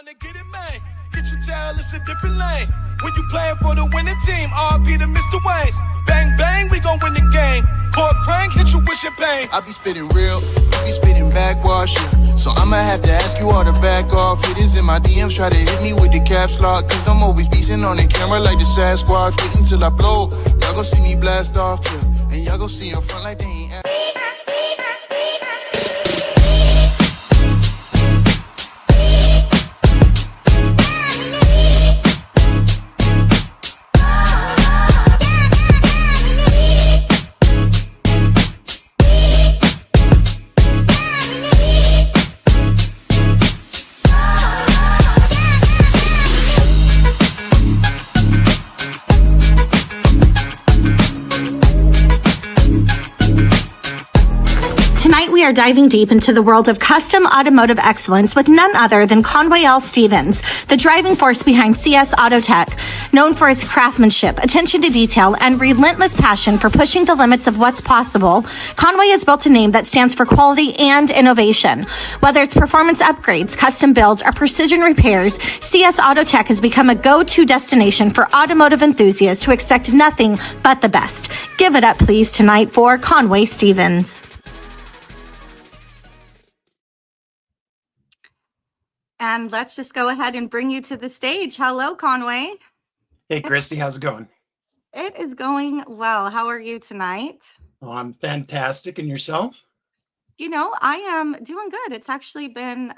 to get it, man. Get your tail, it's a different lane. When you playing for the winning team, RP to Mr. Wayne's. Bang, bang, we gon' win the game. Core crank, hit you with your pain. I be spitting real, you be spitting backwash, yeah. So I'ma have to ask you all to back off. Hitters in my DMs try to hit me with the caps lock, cause I'm always beastin' on the camera like the Sasquatch. Waiting till I blow, y'all gon' see me blast off, yeah. And y'all gon' see in front like they ain't at. We are diving deep into the world of custom automotive excellence with none other than Conway L Stevens, the driving force behind CS Autotech. Known for his craftsmanship, attention to detail, and relentless passion for pushing the limits of what's possible, Conway has built a name that stands for quality and innovation. Whether it's performance upgrades, custom builds, or precision repairs, CS Autotech has become a go-to destination for automotive enthusiasts who expect nothing but the best. Give it up, please, tonight for Conway Stevens. And let's just go ahead and bring you to the stage. Hello, Conway. Hey, Kristi, how's it going? It is going well. How are you tonight? Oh, I'm fantastic. And yourself? You know, I am doing good. It's actually been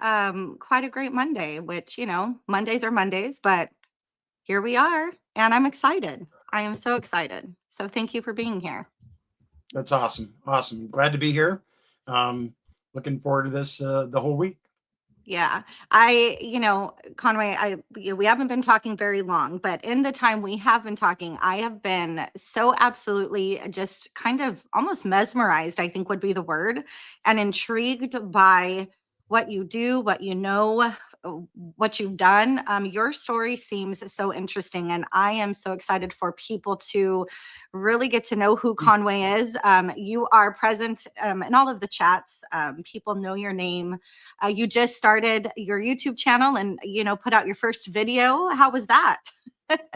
quite a great Monday, which, you know, Mondays are Mondays, but here we are. And I'm excited. I am so excited. So thank you for being here. That's awesome. Awesome. Glad to be here. Looking forward to this the whole week. Yeah, Conway, we haven't been talking very long, but in the time we have been talking, I have been so absolutely just kind of almost mesmerized, I think would be the word, and intrigued by what you do, what you know, what you've done. Your story seems so interesting, and I am so excited for people to really get to know who Conway is. You are present in all of the chats. People know your name. You just started your YouTube channel and, you know, put out your first video. How was that? It's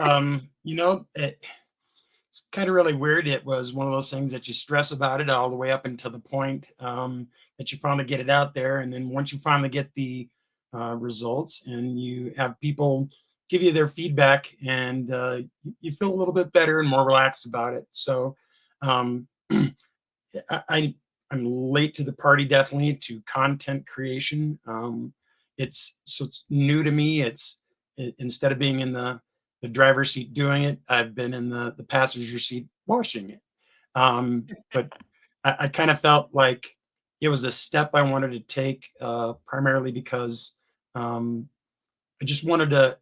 kind of really weird. It was one of those things that you stress about it all the way up until the point that you finally get it out there. And then once you finally get the results and you have people give you their feedback, and you feel a little bit better and more relaxed about it. So I'm late to the party, definitely, to content creation. It's new to me. Instead of being in the driver's seat doing it, I've been in the passenger seat watching it. But I kind of felt like it was a step I wanted to take, primarily because I just wanted to,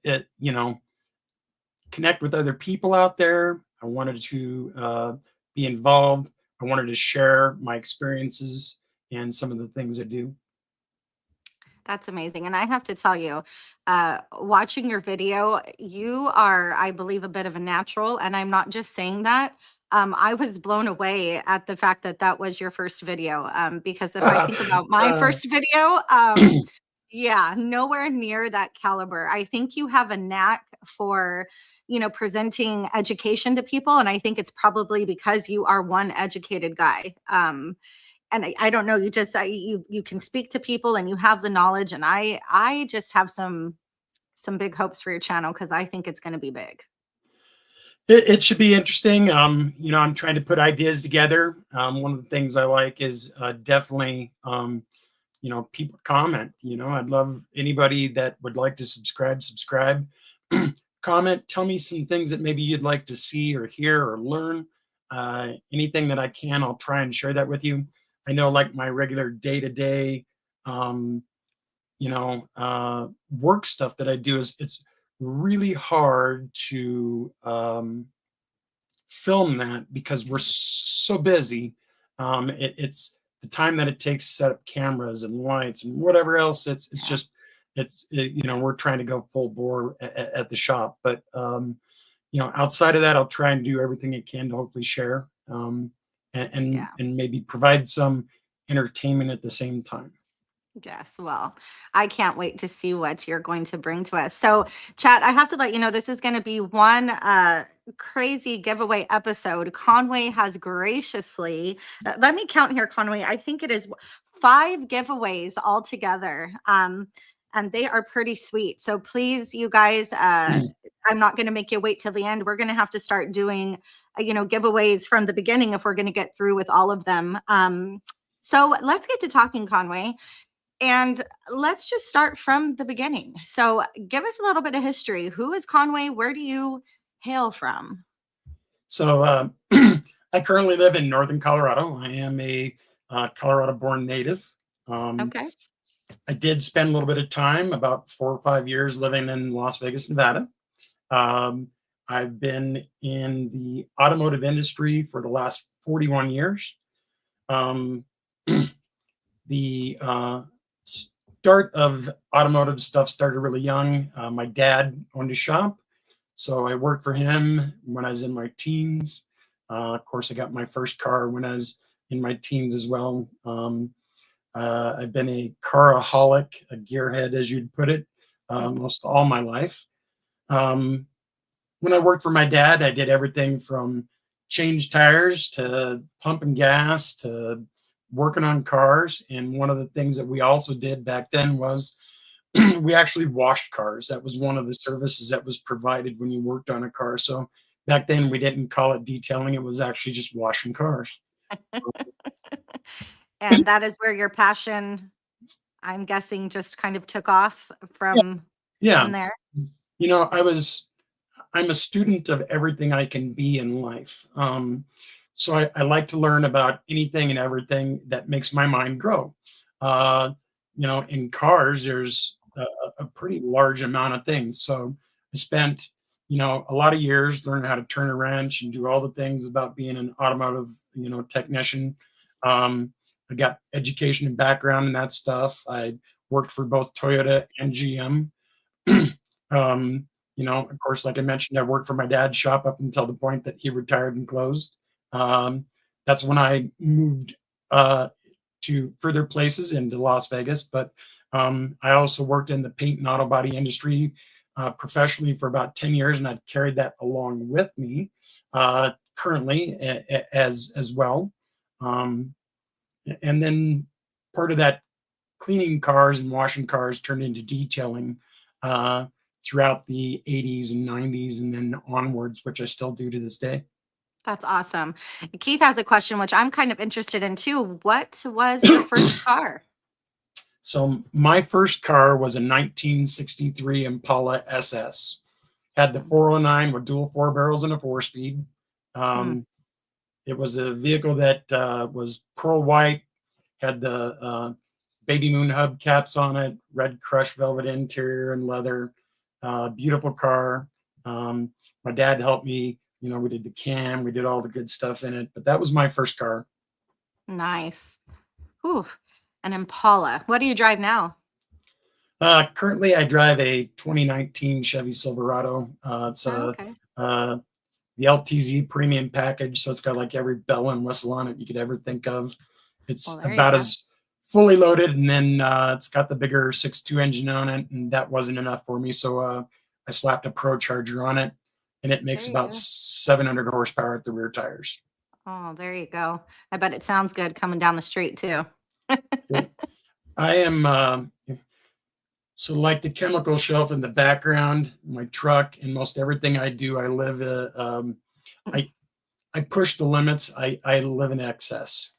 connect with other people out there. I wanted to be involved. I wanted to share my experiences and some of the things I do. That's amazing. And I have to tell you, watching your video, you are, I believe, a bit of a natural. And I'm not just saying that. I was blown away at the fact that that was your first video. Because if I think about my first video, yeah, nowhere near that caliber. I think you have a knack for, presenting education to people. And I think it's probably because you are one educated guy. And I don't know, you can speak to people and you have the knowledge. And I just have some big hopes for your channel because I think it's going to be big. It should be interesting. I'm trying to put ideas together. One of the things I like is definitely, people comment. I'd love anybody that would like to subscribe, comment, tell me some things that maybe you'd like to see or hear or learn. Anything that I can, I'll try and share that with you. I know, like, my regular day-to-day, work stuff that I do it's really hard to film that because we're so busy. It's the time that it takes to set up cameras and lights and whatever else. We're trying to go full bore at the shop. But, outside of that, I'll try and do everything I can to hopefully share. And maybe provide some entertainment at the same time. Yes, well, I can't wait to see what you're going to bring to us. So, chat, I have to let you know this is going to be one crazy giveaway episode. Conway has graciously, let me count here, Conway. I think it is 5 giveaways altogether. And they are pretty sweet. So please, you guys, I'm not going to make you wait till the end. We're going to have to start doing, giveaways from the beginning if we're going to get through with all of them. So let's get to talking, Conway. And let's just start from the beginning. So, give us a little bit of history. Who is Conway? Where do you hail from? So, I currently live in northern Colorado. I am a Colorado-born native. Okay. I did spend a little bit of time, about 4 or 5 years, living in Las Vegas, Nevada. I've been in the automotive industry for the last 41 years. The start of automotive stuff started really young. My dad owned a shop, so I worked for him when I was in my teens. Of course, I got my first car when I was in my teens as well. I've been a caraholic, a gearhead, as you'd put it, most all my life. When I worked for my dad, I did everything from change tires to pumping gas to working on cars. And one of the things that we also did back then was we actually washed cars. That was one of the services that was provided when you worked on a car. So back then we didn't call it detailing. It was actually just washing cars. And that is where your passion, I'm guessing, just kind of took off from there. You know, I'm a student of everything I can be in life. So I like to learn about anything and everything that makes my mind grow. In cars, there's a pretty large amount of things. So I spent, a lot of years learning how to turn a wrench and do all the things about being an automotive, technician. I got education and background in that stuff. I worked for both Toyota and GM. Of course, like I mentioned, I worked for my dad's shop up until the point that he retired and closed. That's when I moved to further places into Las Vegas. But I also worked in the paint and auto body industry professionally for about 10 years, and I've carried that along with me currently as well. And then part of that cleaning cars and washing cars turned into detailing throughout the 80s and 90s and then onwards, which I still do to this day. That's awesome. Keith has a question, which I'm kind of interested in too. What was your first car? So my first car was a 1963 Impala SS. Had the 409 with dual 4 barrels and a 4-speed. It was a vehicle that was pearl white, had the baby moon hubcaps on it, red crushed velvet interior and leather. Beautiful car. My dad helped me. We did the cam, we did all the good stuff in it, but that was my first car. Nice. Ooh, an Impala. What do you drive now? Currently, I drive a 2019 Chevy Silverado. It's the LTZ premium package, so it's got like every bell and whistle on it you could ever think of. It's about as fully loaded, and then it's got the bigger 6.2 engine on it, and that wasn't enough for me, so I slapped a Pro Charger on it, and it makes about 700 horsepower at the rear tires. Oh, there you go. I bet it sounds good coming down the street too. I am so like the chemical shelf in the background, my truck, and most everything I do, I live I push the limits. I live in excess.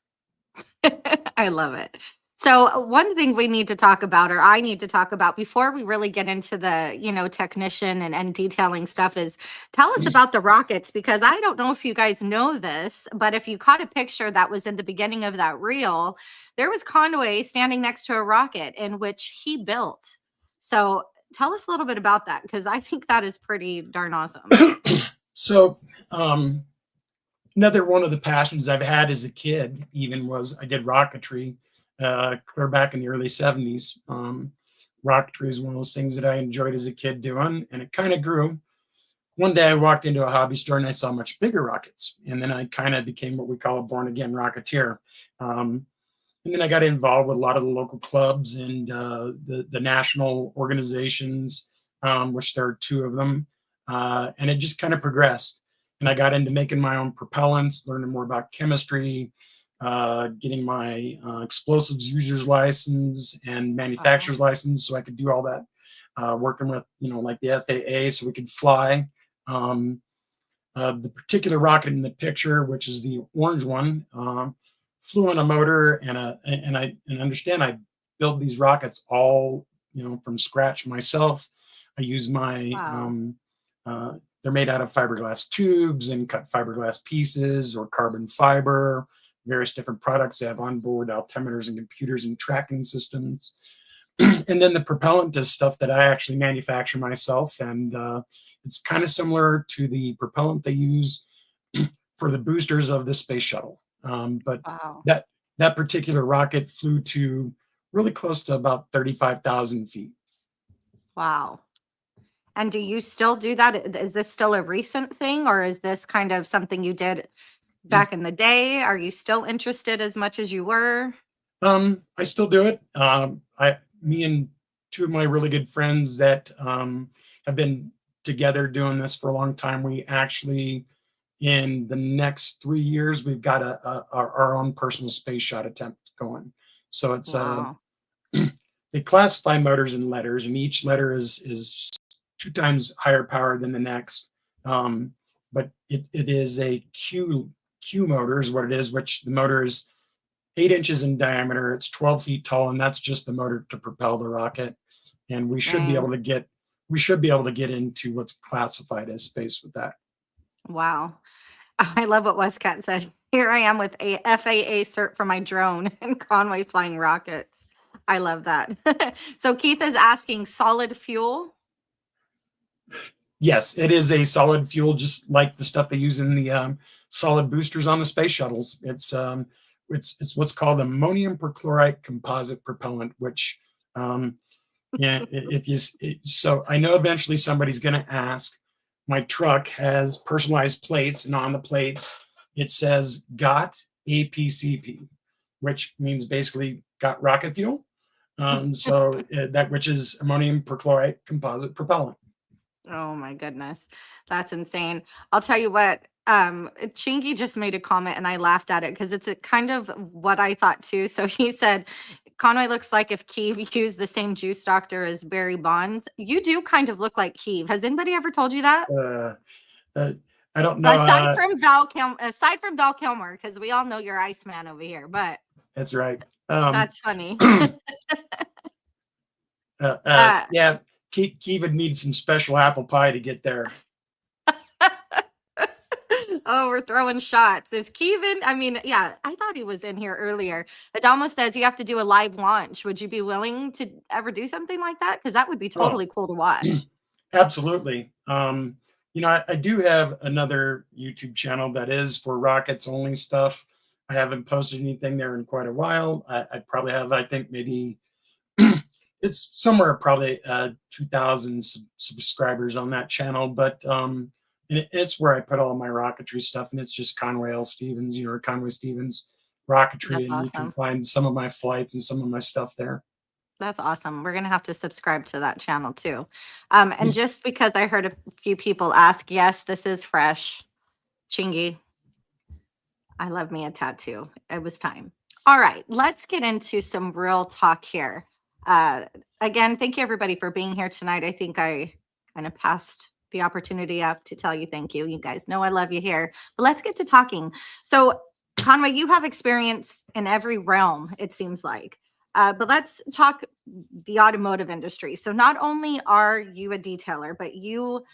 I love it. So one thing we need to talk about, or I need to talk about before we really get into the, technician and detailing stuff, is tell us about the rockets, because I don't know if you guys know this, but if you caught a picture that was in the beginning of that reel, there was Conway standing next to a rocket in which he built. So tell us a little bit about that, because I think that is pretty darn awesome. So another one of the passions I've had as a kid even was I did rocketry. Clear back in the early 70s. Rocketry is one of those things that I enjoyed as a kid doing, and it kind of grew. One day I walked into a hobby store and I saw much bigger rockets, and then I kind of became what we call a born-again rocketeer. And And then I got involved with a lot of the local clubs and the national organizations, which there are two of them. And it just kind of progressed. And I got into making my own propellants, learning more about chemistry, getting my explosives user's license and manufacturer's license, so I could do all that. Working with, like the FAA, so we could fly. The particular rocket in the picture, which is the orange one, flew on a motor, and I understand I build these rockets all from scratch myself. I use my they're made out of fiberglass tubes and cut fiberglass pieces or carbon fiber, various different products. They have onboard altimeters and computers and tracking systems. And then the propellant is stuff that I actually manufacture myself, and it's kind of similar to the propellant they use for the boosters of the space shuttle. But that particular rocket flew to really close to about 35,000 feet. Wow. And do you still do that? Is this still a recent thing, or is this kind of something you did back in the day? Are you still interested as much as you were? I still do it. Me and two of my really good friends that have been together doing this for a long time. We actually, in the next 3 years, we've got our own personal space shot attempt going. So it's they classify motors in letters, and each letter is 2 times higher power than the next. But it is a Q motor is what it is, which the motor is 8 inches in diameter. It's 12 feet tall, and that's just the motor to propel the rocket. And we should be able to get into what's classified as space with that. Wow. I love what Westcat said. Here I am with a FAA cert for my drone and Conway flying rockets. I love that. So Keith is asking, solid fuel? Yes, it is a solid fuel, just like the stuff they use in the solid boosters on the space shuttles. It's what's called ammonium perchlorate composite propellant, which so I know eventually somebody's going to ask. My truck has personalized plates, and on the plates it says "Got APCP," which means basically got rocket fuel. So that, which is ammonium perchlorate composite propellant. Oh my goodness. That's insane. I'll tell you what, Chingy just made a comment and I laughed at it because it's a kind of what I thought too. So he said, Conway looks like if Keeve used the same juice doctor as Barry Bonds. You do kind of look like Keeve. Has anybody ever told you that? I don't know. Aside from Val Kilmer, because we all know you're Iceman over here, but that's right. That's funny. Yeah, Keeve would need some special apple pie to get there. Oh, we're throwing shots. Is Kevin? I mean, yeah, I thought he was in here earlier. Adamo says you have to do a live launch. Would you be willing to ever do something like that? Because that would be totally cool to watch. Absolutely. I do have another YouTube channel that is for rockets only stuff. I haven't posted anything there in quite a while. I probably have, I think maybe it's somewhere probably 2,000 subscribers on that channel, but it's where I put all my rocketry stuff, and it's just Conway L Stevens, or Conway Stevens Rocketry. That's and awesome. You can find some of my flights and some of my stuff there. That's awesome. We're going to have to subscribe to that channel too. And just because I heard a few people ask, yes, this is fresh. Chingy, I love me a tattoo. It was time. All right, let's get into some real talk here. Again, thank you everybody for being here tonight. I think I kind of passed the opportunity up to tell you thank you. You guys know I love you here, but let's get to talking. So Conway, you have experience in every realm, it seems like. But let's talk the automotive industry. So not only are you a detailer, but you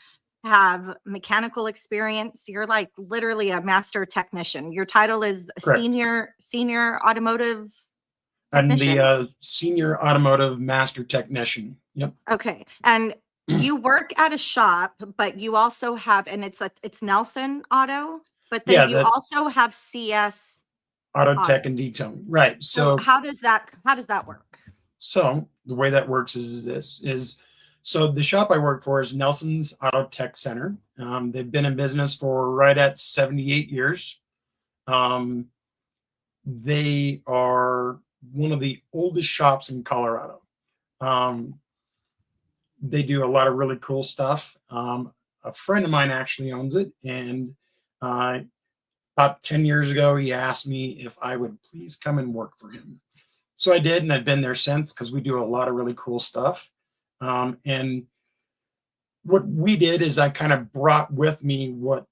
have mechanical experience. You're like literally a master technician. Your title is Correct. senior automotive I'm technician. the senior automotive master technician. Yep. Okay. And you work at a shop, but you also have, and it's Nelson Auto, but then you also have CS Auto Tech and Detailing. Right. So how does that work? So the way that works is so the shop I work for is Nelson's Auto Tech Center. They've been in business for right at 78 years. They are one of the oldest shops in Colorado. They do a lot of really cool stuff. A friend of mine actually owns it, and about 10 years ago, he asked me if I would please come and work for him. So I did, and I've been there since because we do a lot of really cool stuff. And what we did is I kind of brought with me what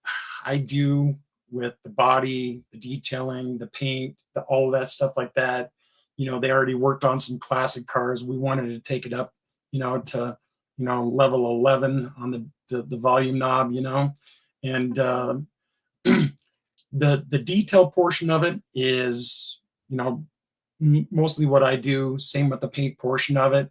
I do with the body, the detailing, the paint, all of that stuff like that. They already worked on some classic cars. We wanted to take it up, to, level 11 on the volume knob, and the detail portion of it is, mostly what I do. Same with the paint portion of it.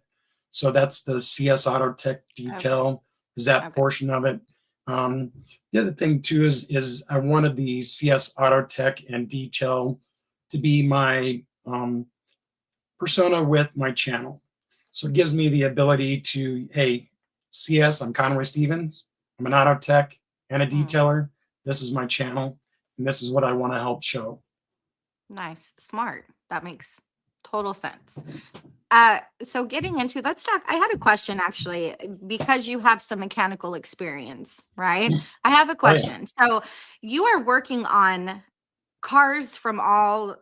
So that's the CS Auto Tech detail, is that portion of it. The other thing too is I wanted the CS Auto Tech and detail to be my persona with my channel. So it gives me the ability to, hey, CS, I'm Conway Stevens. I'm an auto tech and a detailer. This is my channel, and this is what I want to help show. Nice. Smart. That makes total sense. So getting into, let's talk. I had a question actually, because you have some mechanical experience, right? I have a question. So you are working on cars from all,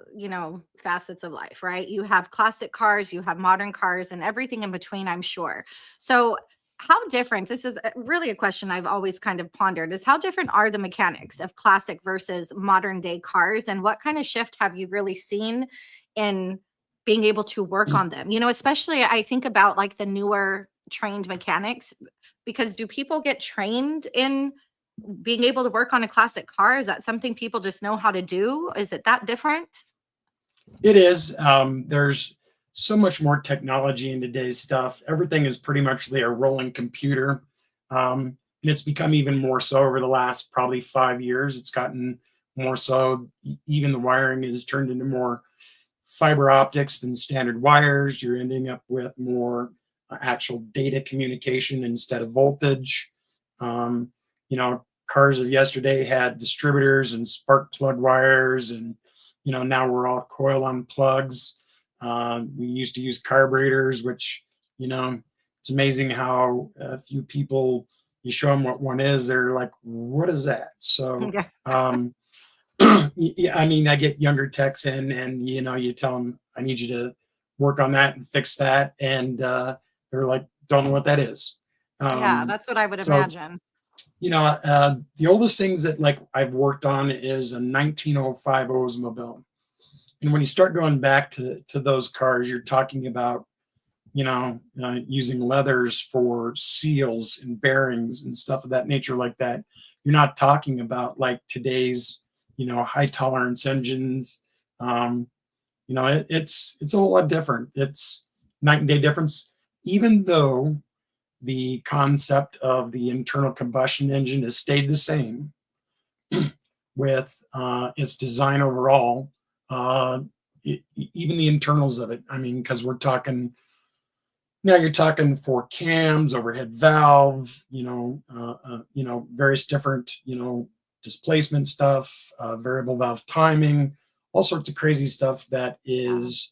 facets of life, right? You have classic cars, you have modern cars, and everything in between, I'm sure. So how different, this is really a question I've always kind of pondered, is how different are the mechanics of classic versus modern day cars? And what kind of shift have you really seen in being able to work on them? Especially I think about like the newer trained mechanics, because do people get trained in being able to work on a classic car? Is that something people just know how to do? Is it that different? It is. There's so much more technology in today's stuff. Everything is pretty much a rolling computer. And it's become even more so over the last probably 5 years. It's gotten more so. Even the wiring is turned into more fiber optics than standard wires. You're ending up with more actual data communication instead of voltage. Cars of yesterday had distributors and spark plug wires, and now we're all coil on plugs. We used to use carburetors, which it's amazing how a few people, you show them what one is, they're like, what is that? So yeah, I get younger techs in, and you tell them, I need you to work on that and fix that, and they're like, don't know what that is. Yeah, that's what I would imagine. The oldest things that I've worked on is a 1905 Oldsmobile. And when you start going back to those cars, you're talking about, using leathers for seals and bearings and stuff of that nature like that. You're not talking about like today's, high tolerance engines. It's a whole lot different. It's night and day difference, even though the concept of the internal combustion engine has stayed the same with its design overall, even the internals of it. Because we're talking, now you're talking 4 cams, overhead valve, various different, displacement stuff, variable valve timing, all sorts of crazy stuff that is,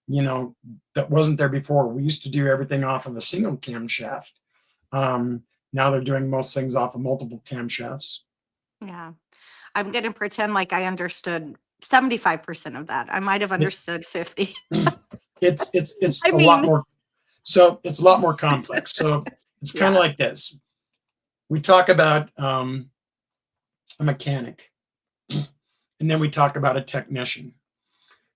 that wasn't there before. We used to do everything off of a single camshaft. Now they're doing most things off of multiple camshafts. Yeah. I'm going to pretend like I understood 75% of that. I might have understood 50. It's a lot more. So it's a lot more complex. So it's kind of like this. We talk about a mechanic, and then we talk about a technician.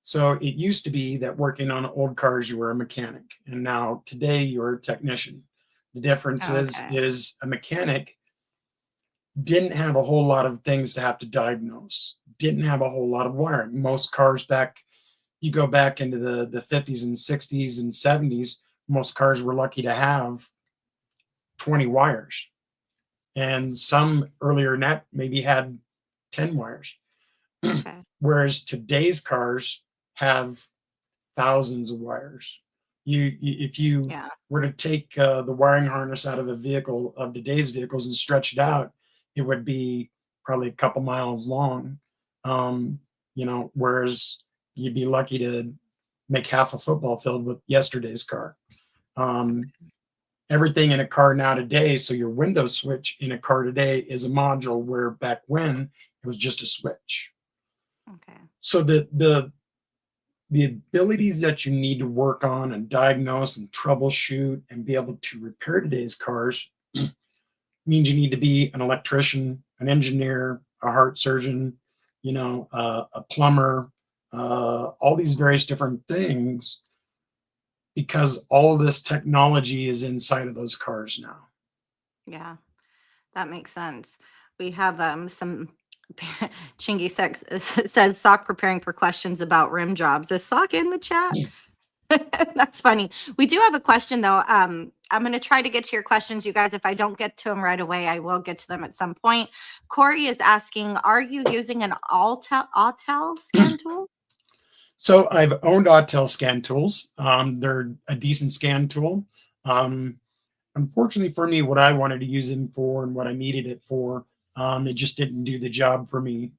So it used to be that working on old cars, you were a mechanic, and now today you're a technician. The difference is a mechanic didn't have a whole lot of things to have to diagnose, didn't have a whole lot of wiring. Most cars you go back into the 50s and 60s and 70s, most cars were lucky to have 20 wires. And some earlier than that maybe had 10 wires. Okay. Whereas today's cars have thousands of wires. If you were to take the wiring harness out of a vehicle of today's vehicles and stretch it out, it would be probably a couple miles long. Whereas you'd be lucky to make half a football field with yesterday's car. Everything in a car now today, so your window switch in a car today is a module, where back when it was just a switch. Okay. So the abilities that you need to work on and diagnose and troubleshoot and be able to repair today's cars means you need to be an electrician, an engineer, a heart surgeon, a plumber, all these various different things, because all of this technology is inside of those cars now. Yeah, that makes sense. We have some Chingy Sex says Sock preparing for questions about rim jobs. Is Sock in the chat? That's funny. We do have a question though. I'm going to try to get to your questions, you guys. If I don't get to them right away, I will get to them at some point. Corey is asking, are you using an Autel scan tool? So I've owned Autel scan tools. They're a decent scan tool. Unfortunately for me, what I wanted to use it for and what I needed it for, it just didn't do the job for me.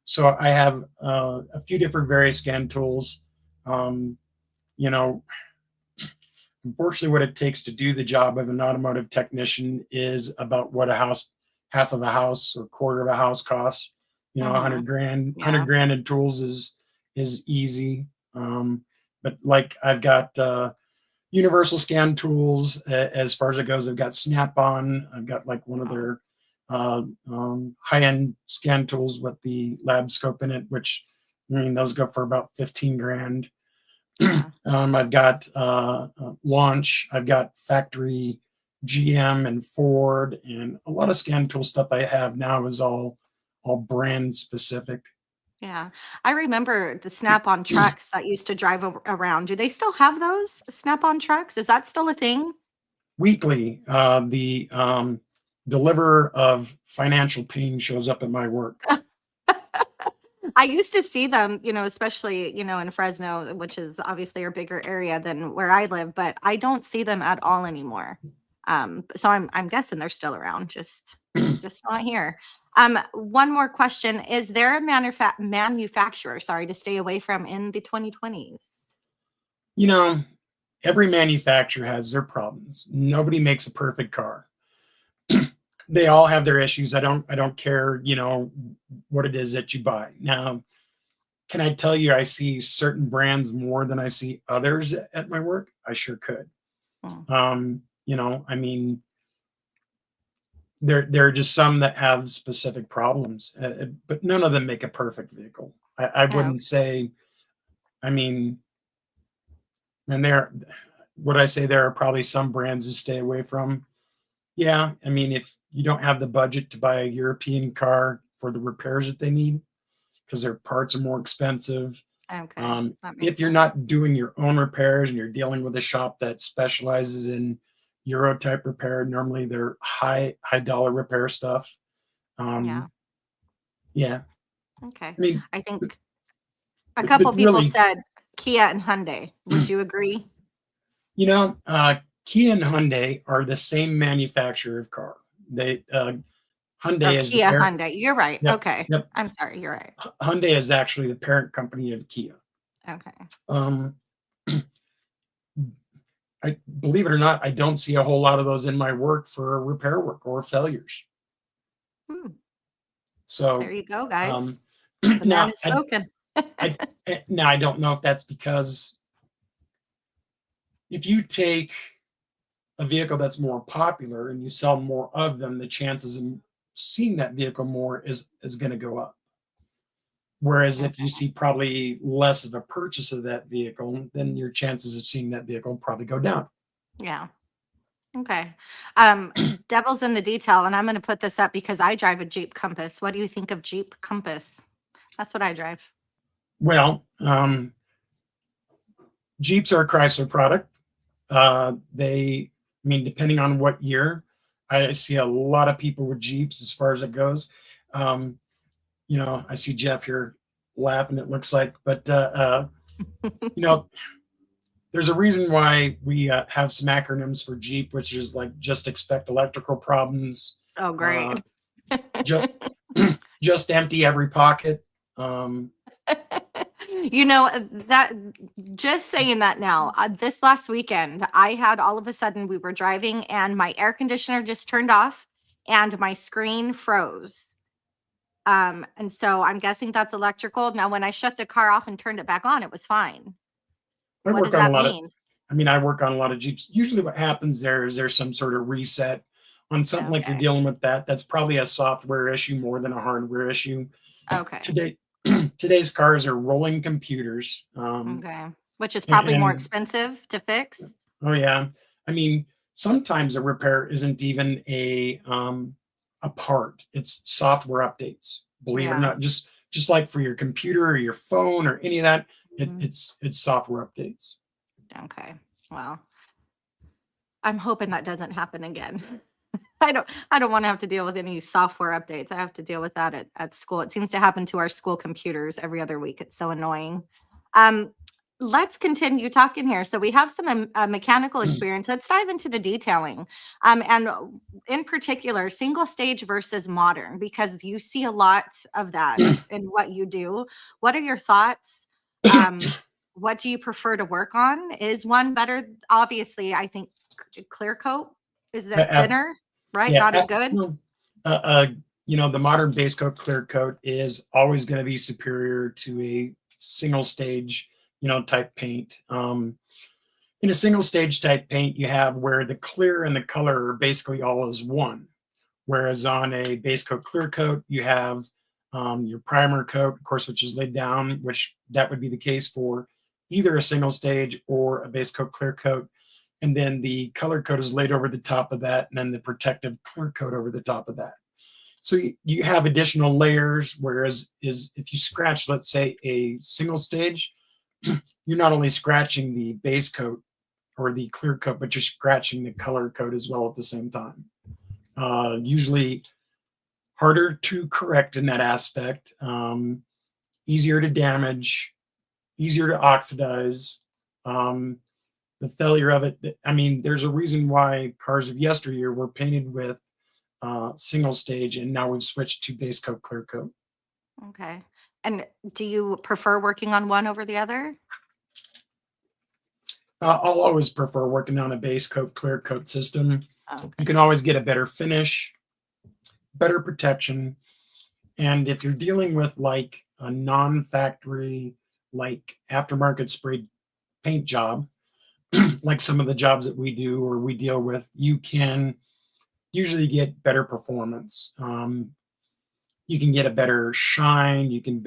So I have a few different various scan tools. Unfortunately, what it takes to do the job of an automotive technician is about what half of a house or quarter of a house costs. $100 grand. Yeah. $100 grand in tools is easy. But like I've got universal scan tools as far as it goes. I've got Snap-on. I've got like one of their high-end scan tools with the lab scope in it, which those go for about 15 grand. I've got Launch. I've got factory GM and Ford, and a lot of scan tool stuff I have now is all brand specific. Yeah, I remember the Snap-on trucks that used to drive around. Do they still have those Snap-on trucks? Is that still a thing? Weekly, the deliverer of financial pain shows up at my work. I used to see them, especially, in Fresno, which is obviously a bigger area than where I live, but I don't see them at all anymore. So I'm guessing they're still around, just not here. One more question. Is there a manufacturer, to stay away from in the 2020s? Every manufacturer has their problems. Nobody makes a perfect car. They all have their issues. I don't care, what it is that you buy. Now, can I tell you I see certain brands more than I see others at my work? I sure could. There are just some that have specific problems, but none of them make a perfect vehicle. I wouldn't say, and would I say there are probably some brands to stay away from? Yeah. If you don't have the budget to buy a European car for the repairs that they need, because their parts are more expensive. Okay. If you're not doing your own repairs and you're dealing with a shop that specializes in Euro type repair, normally they're high dollar repair stuff. Yeah. Okay. I think a couple people said Kia and Hyundai. Would you agree? Kia and Hyundai are the same manufacturer of car. They Hyundai is Kia Hyundai. You're right. Yep, Okay. yep. I'm sorry. You're right. Hyundai is actually the parent company of Kia. Okay. I believe it or not, I don't see a whole lot of those in my work for repair work or failures. So there you go, guys. Now, spoken. Now I don't know if that's because if you take a vehicle that's more popular and you sell more of them, the chances of seeing that vehicle more is going to go up. Whereas if you see probably less of a purchase of that vehicle, then your chances of seeing that vehicle probably go down. Yeah. Okay. Devil's in the detail, and I'm going to put this up because I drive a Jeep Compass. What do you think of Jeep Compass? That's what I drive. Well, Jeeps are a Chrysler product. Depending on what year, I see a lot of people with Jeeps as far as it goes. I see Jeff here laughing, it looks like, but there's a reason why we have some acronyms for Jeep, which is like just expect electrical problems. Oh, great. Just empty every pocket. You know, that just saying that now, this last weekend, I had all of a sudden we were driving and my air conditioner just turned off and my screen froze. And so I'm guessing that's electrical. Now, when I shut the car off and turned it back on, it was fine. I What work does on a that lot of, mean? I mean, I work on a lot of Jeeps. Usually what happens there is there's some sort of reset on something like you're Okay. dealing with that. That's probably a software issue more than a hardware issue. Okay. Today, today's cars are rolling computers. Okay. Which is And, probably more and expensive to fix. oh yeah, I mean, sometimes a repair isn't even a part. It's software updates. Believe it or Yeah. not, just like for your computer or your phone or any of that, Mhm. it's software updates. Okay. Well, I'm hoping that doesn't happen again. I don't want to have to deal with any software updates. I have to deal with that at school. It seems to happen to our school computers every other week. It's so annoying. Um, let's continue talking here. So we have some mechanical experience. Let's dive into the detailing. And in particular, single stage versus modern, because you see a lot of that in what you do. What are your thoughts? What do you prefer to work on? Is one better? Obviously, I think clear coat is that Uh, thinner, right? Yeah, Not as good. well, uh, uh, the modern base coat clear coat is always going to be superior to a single stage, type paint. In a single stage type paint, you have where the clear and the color are basically all as one. Whereas on a base coat clear coat, you have your primer coat, of course, which is laid down, which that would be the case for either a single stage or a base coat clear coat. And then the color coat is laid over the top of that, and then the protective clear coat over the top of that. So you have additional layers, whereas if you scratch, let's say, a single stage, you're not only scratching the base coat or the clear coat, but you're scratching the color coat as well at the same time. Usually harder to correct in that aspect, easier to damage, easier to oxidize. The failure of it, I mean, there's a reason why cars of yesteryear were painted with single stage, and now we've switched to base coat, clear coat. Okay. And do you prefer working on one over the other? I'll always prefer working on a base coat, clear coat system. Okay. You can always get a better finish, better protection. And if you're dealing with like a non-factory, like aftermarket spray paint job, like some of the jobs that we do or we deal with, you can usually get better performance. You can get a better shine. You can,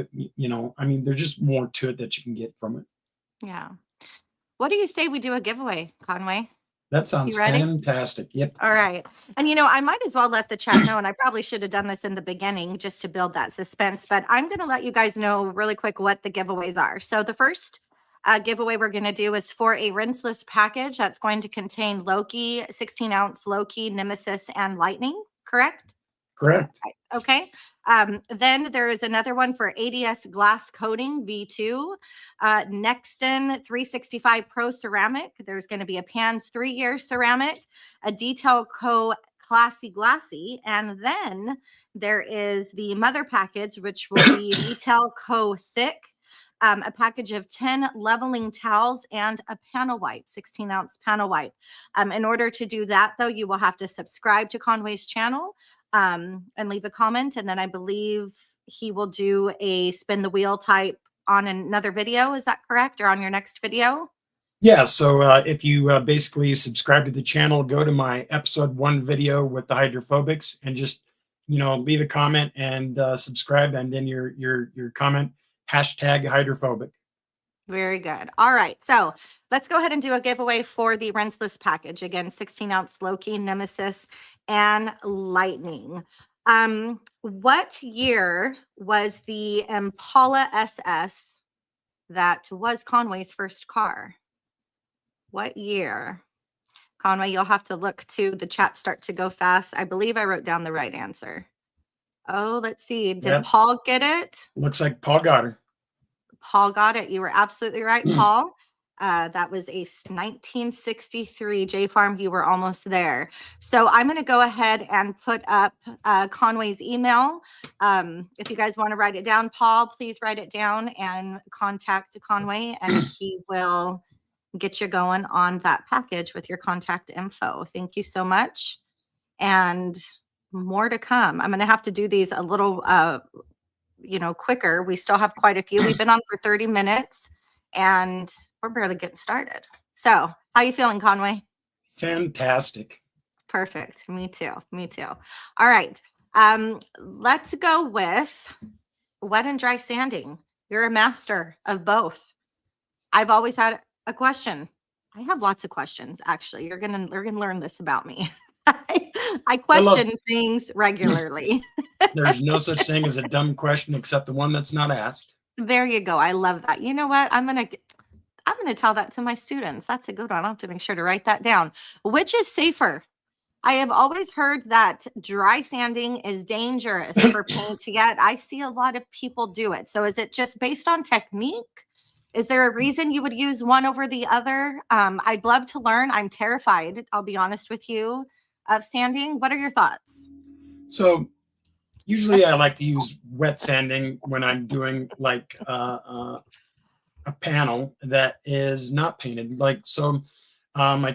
I mean, there's just more to it that you can get from it. Yeah. What do you say we do a giveaway, Conway? That You sounds ready? fantastic. Yep. All right. And I might as well let the chat know, and I probably should have done this in the beginning just to build that suspense, but I'm going to let you guys know really quick what the giveaways are. So the first giveaway we're going to do is for a rinseless package that's going to contain Loki, 16-ounce Loki, Nemesis, and Lightning, correct? Correct. Okay. Then there is another one for ADS glass coating V2, Nexton 365 Pro ceramic. There's going to be a Pans 3-year ceramic, a Detail Co Classy Glassy, and then there is the mother package, which will be Detail Co thick. A package of 10 leveling towels and a panel wipe, 16-ounce panel wipe. In order to do that, though, you will have to subscribe to Conway's channel and leave a comment. And then I believe he will do a spin the wheel type on another video. Is that correct? Or on your next video? Yeah. So if you basically subscribe to the channel, go to my episode 1 video with the hydrophobics and just, leave a comment and subscribe. And then your comment, #hydrophobic. Very good. All right. So let's go ahead and do a giveaway for the Rinseless package. Again, 16-ounce Loki, Nemesis, and Lightning. What year was the Impala SS that was Conway's first car? What year? Conway, you'll have to look to the chat start to go fast. I believe I wrote down the right answer. Oh, let's see. Did Yep. Paul get it? Looks like Paul got her. Paul got it. You were absolutely right, Paul. That was a 1963 J Farm. You were almost there. So I'm going to go ahead and put up Conway's email. If you guys want to write it down, Paul, please write it down and contact Conway, and he will get you going on that package with your contact info. Thank you so much. And more to come. I'm going to have to do these a little, quicker. We still have quite a few. We've been on for 30 minutes and we're barely getting started. So how you feeling, Conway? Fantastic. Perfect. Me too. Me too. All right. Let's go with wet and dry sanding. You're a master of both. I've always had a question. I have lots of questions, actually. You're gonna learn this about me. I question things regularly. There's no such thing as a dumb question except the one that's not asked. There you go. I love that. You know what? I'm gonna tell that to my students. That's a good one. I'll have to make sure to write that down. Which is safer? I have always heard that dry sanding is dangerous for paint, yet I see a lot of people do it. So is it just based on technique? Is there a reason you would use one over the other? I'd love to learn. I'm terrified, I'll be honest with you, of sanding. What are your thoughts? So usually I like to use wet sanding when I'm doing like a panel that is not painted. I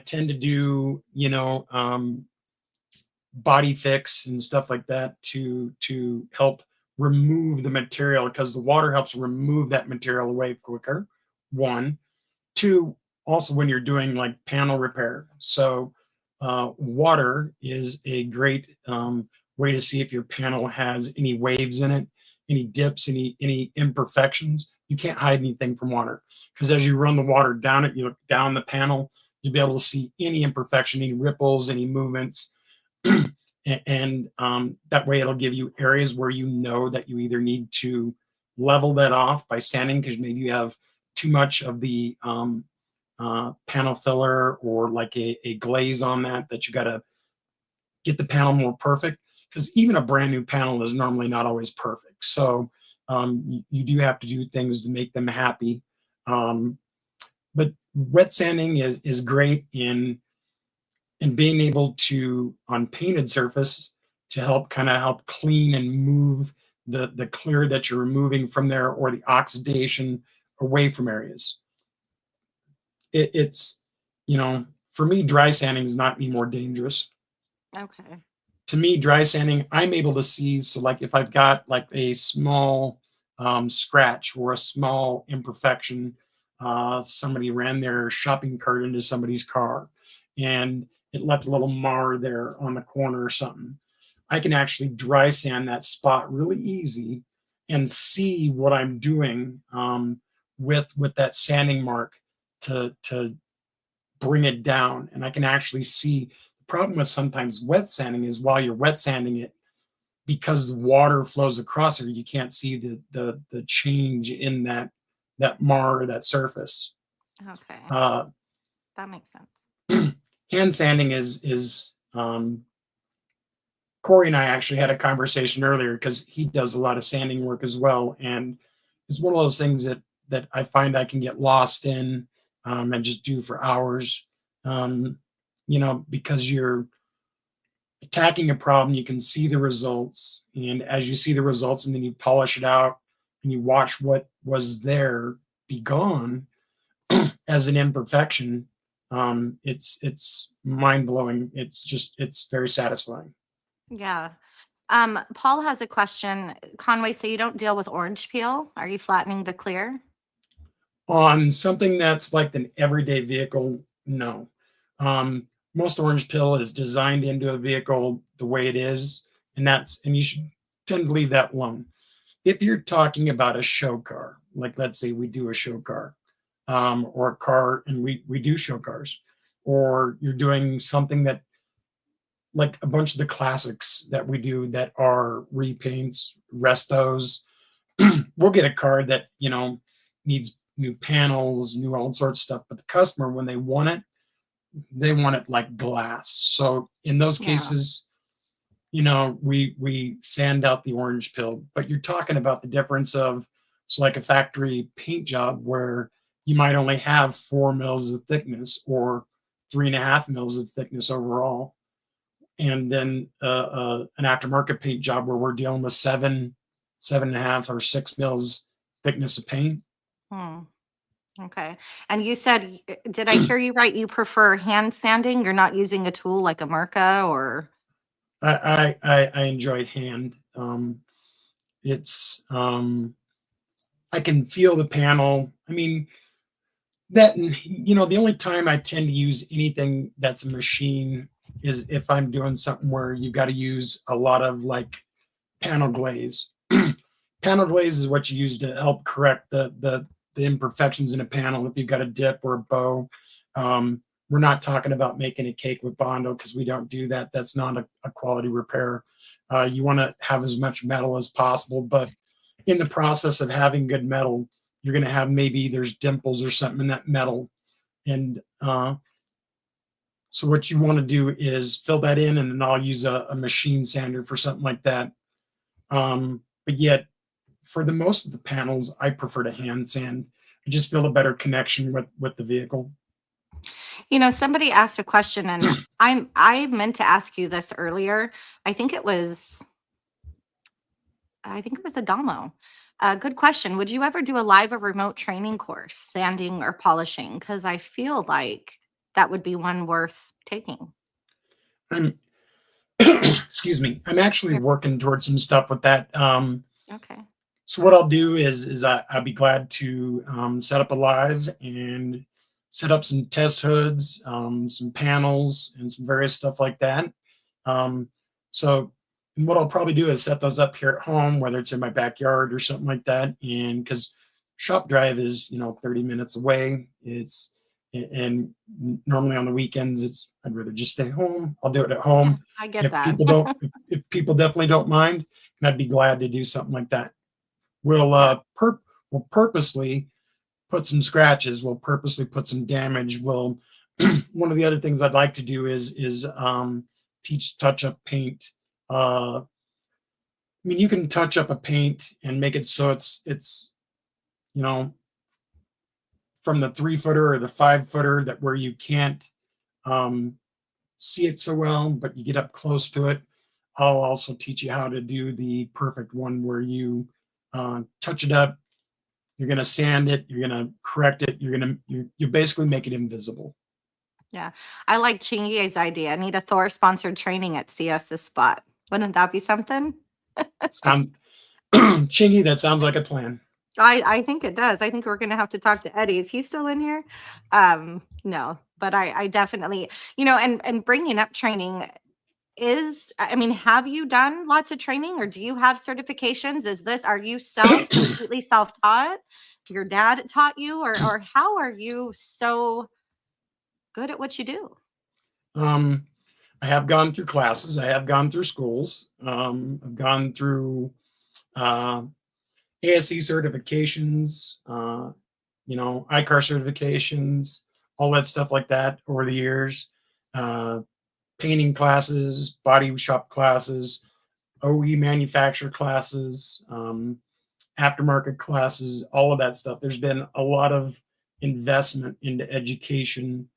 tend to do, body fix and stuff like that to help remove the material, because the water helps remove that material away quicker. 1, 2, also when you're doing like panel repair. So water is a great way to see if your panel has any waves in it, any dips, any imperfections. You can't hide anything from water, because as you run the water down it, you look down the panel, you'll be able to see any imperfection, any ripples, any movements. And that way it'll give you areas where you know that you either need to level that off by sanding, because maybe you have too much of the panel filler or like a glaze on that you got to get the panel more perfect, because even a brand new panel is normally not always perfect. So you do have to do things to make them happy. But wet sanding is great in being able to, on painted surface, to help clean and move the clear that you're removing from there, or the oxidation away from areas. It's for me, dry sanding is not any more dangerous. Okay. To me, dry sanding, I'm able to see. So like if I've got like a small scratch or a small imperfection, somebody ran their shopping cart into somebody's car and it left a little mar there on the corner or something, I can actually dry sand that spot really easy and see what I'm doing with that sanding mark to bring it down. And I can actually see. The problem with sometimes wet sanding is while you're wet sanding it, because the water flows across it, you can't see the change in that mar or that surface. Okay. That makes sense. Hand sanding is Corey and I actually had a conversation earlier, because he does a lot of sanding work as well, and it's one of those things that I find I can get lost in and just do for hours. Because you're attacking a problem, you can see the results, and as you see the results and then you polish it out and you watch what was there be gone as an imperfection, it's mind-blowing. It's very satisfying. Yeah. Paul has a question. Conway, so you don't deal with orange peel? Are you flattening the clear? On something that's like an everyday vehicle, no. Most orange peel is designed into a vehicle the way it is, and you should tend to leave that alone. If you're talking about a show car, like let's say we do a show car, or a car, and we do show cars, or you're doing something that, like a bunch of the classics that we do that are repaints, restos, we'll get a car that, needs new panels, new all sorts of stuff, but the customer, when they want it like glass. So in those cases, we sand out the orange peel. But you're talking about the difference of, so like a factory paint job where you might only have 4 mils of thickness or 3.5 mils of thickness overall. And then an aftermarket paint job where we're dealing with 7.5 or 6 mils thickness of paint. Hmm. Okay. And you said, did I hear you right? You prefer hand sanding? You're not using a tool like a Mirka or? I enjoy hand. It's I can feel the panel. I mean, that, the only time I tend to use anything that's a machine is if I'm doing something where you got to use a lot of like panel glaze. Panel glaze is what you use to help correct the imperfections in a panel. If you've got a dip or a bow, we're not talking about making a cake with Bondo because we don't do that. That's not a quality repair. You want to have as much metal as possible, but in the process of having good metal, you're going to have maybe there's dimples or something in that metal. And so what you want to do is fill that in, and then I'll use a machine sander for something like that. But yet, for the most of the panels, I prefer to hand sand. I just feel a better connection with the vehicle. Somebody asked a question, and I meant to ask you this earlier. I think it was Adamo. Good question. Would you ever do a live or remote training course, sanding or polishing? Because I feel like that would be one worth taking. I'm excuse me. I'm actually working towards some stuff with that. Okay. So what I'll do is I'll be glad to set up a live and set up some test hoods, some panels, and some various stuff like that. So what I'll probably do is set those up here at home, whether it's in my backyard or something like that. And because shop drive is 30 minutes away, and normally on the weekends I'd rather just stay home. I'll do it at home. I get If that. people don't, if people definitely don't mind, and I'd be glad to do something like that. We'll purposely put some scratches. We'll purposely put some damage. One of the other things I'd like to do is teach touch up paint. I mean, you can touch up a paint and make it so it's from the 3-footer or the 5-footer that where you can't see it so well, but you get up close to it. I'll also teach you how to do the perfect one where you touch it up. You're going to sand it. You're going to correct it. You basically make it invisible. Yeah. I like Chingy's idea. I need a Thor sponsored training at CS this spot. Wouldn't that be something? Chingy, that sounds like a plan. I think it does. I think we're going to have to talk to Eddie. Is he still in here? No, but I definitely, and bringing up training have you done lots of training, or do you have certifications? Are you completely self-taught? Your dad taught you, or how are you so good at what you do? I have gone through classes. I have gone through schools. I've gone through ASC certifications, ICAR certifications, all that stuff like that over the years. Painting classes, body shop classes, OE manufacturer classes, aftermarket classes, all of that stuff. There's been a lot of investment into education.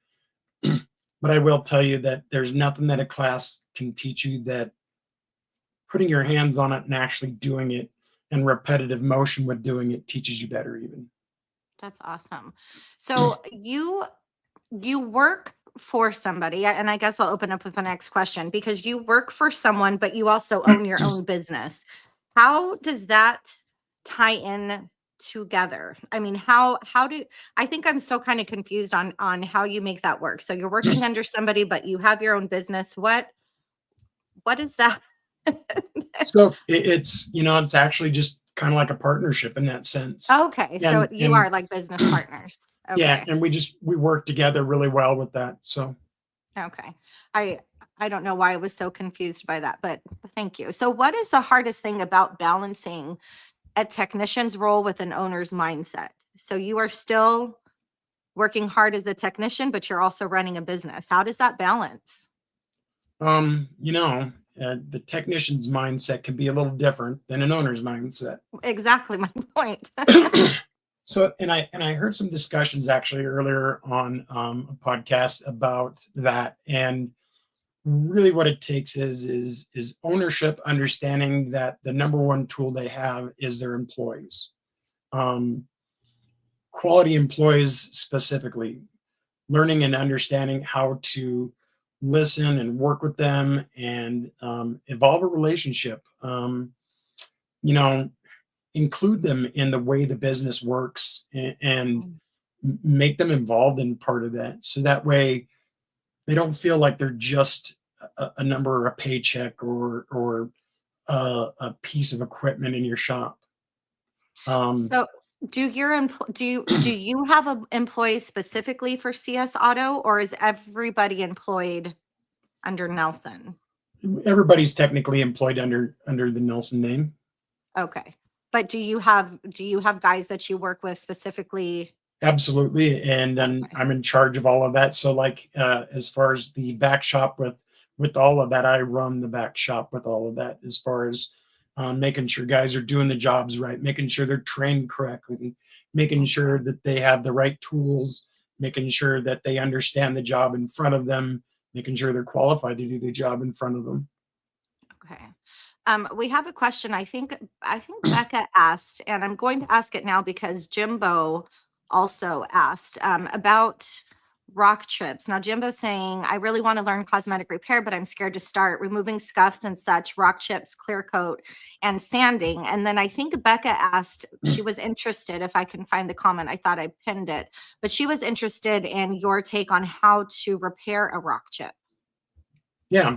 But I will tell you that there's nothing that a class can teach you that putting your hands on it and actually doing it and repetitive motion with doing it teaches you better even. That's awesome. So you work for somebody, and I guess I'll open up with the next question, because you work for someone, but you also own your own business. How does that tie in together? I mean, how do I think I'm still kind of confused on how you make that work. So you're working under somebody, but you have your own business. What is that? So it's actually just kind of like a partnership in that sense. Okay. So you are like business partners. Okay. Yeah. And we work together really well with that. So. Okay. I don't know why I was so confused by that, but thank you. So what is the hardest thing about balancing a technician's role with an owner's mindset? So you are still working hard as a technician, but you're also running a business. How does that balance? The technician's mindset can be a little different than an owner's mindset. Exactly my point. So, and I heard some discussions actually earlier on a podcast about that, and really what it takes is ownership, understanding that the number one tool they have is their employees, um, quality employees specifically, learning and understanding how to listen and work with them and evolve a relationship. You know, include them in the way the business works and make them involved in part of that. So that way they don't feel like they're just a number or a paycheck or a piece of equipment in your shop. So do you have a employees specifically for CS Auto, or is everybody employed under Nelson? Everybody's technically employed under the Nelson name. Okay. But do you have guys that you work with specifically? Absolutely, and then Okay. I'm in charge of all of that. So, like, as far as the back shop with all of that, I run the back shop with all of that. As far as making sure guys are doing the jobs right, making sure they're trained correctly, making sure that they have the right tools, making sure that they understand the job in front of them, making sure they're qualified to do the job in front of them. Okay. We have a question. I think Becca asked, and I'm going to ask it now because Jimbo also asked about rock chips. Now, Jimbo's saying, I really want to learn cosmetic repair, but I'm scared to start removing scuffs and such, rock chips, clear coat, and sanding. And then I think Becca asked, she was interested, if I can find the comment, I thought I pinned it, but she was interested in your take on how to repair a rock chip. Yeah.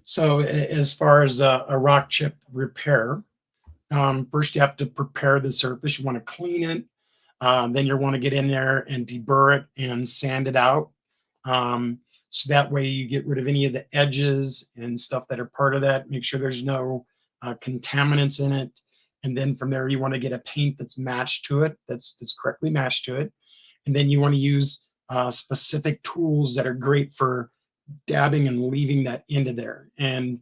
So, as far as a rock chip repair, first you have to prepare the surface. You want to clean it. Then you want to get in there and deburr it and sand it out. So that way you get rid of any of the edges and stuff that are part of that. Make sure there's no contaminants in it. And then from there, you want to get a paint that's matched to it, that's correctly matched to it. And then you want to use specific tools that are great for dabbing and leaving that into there. And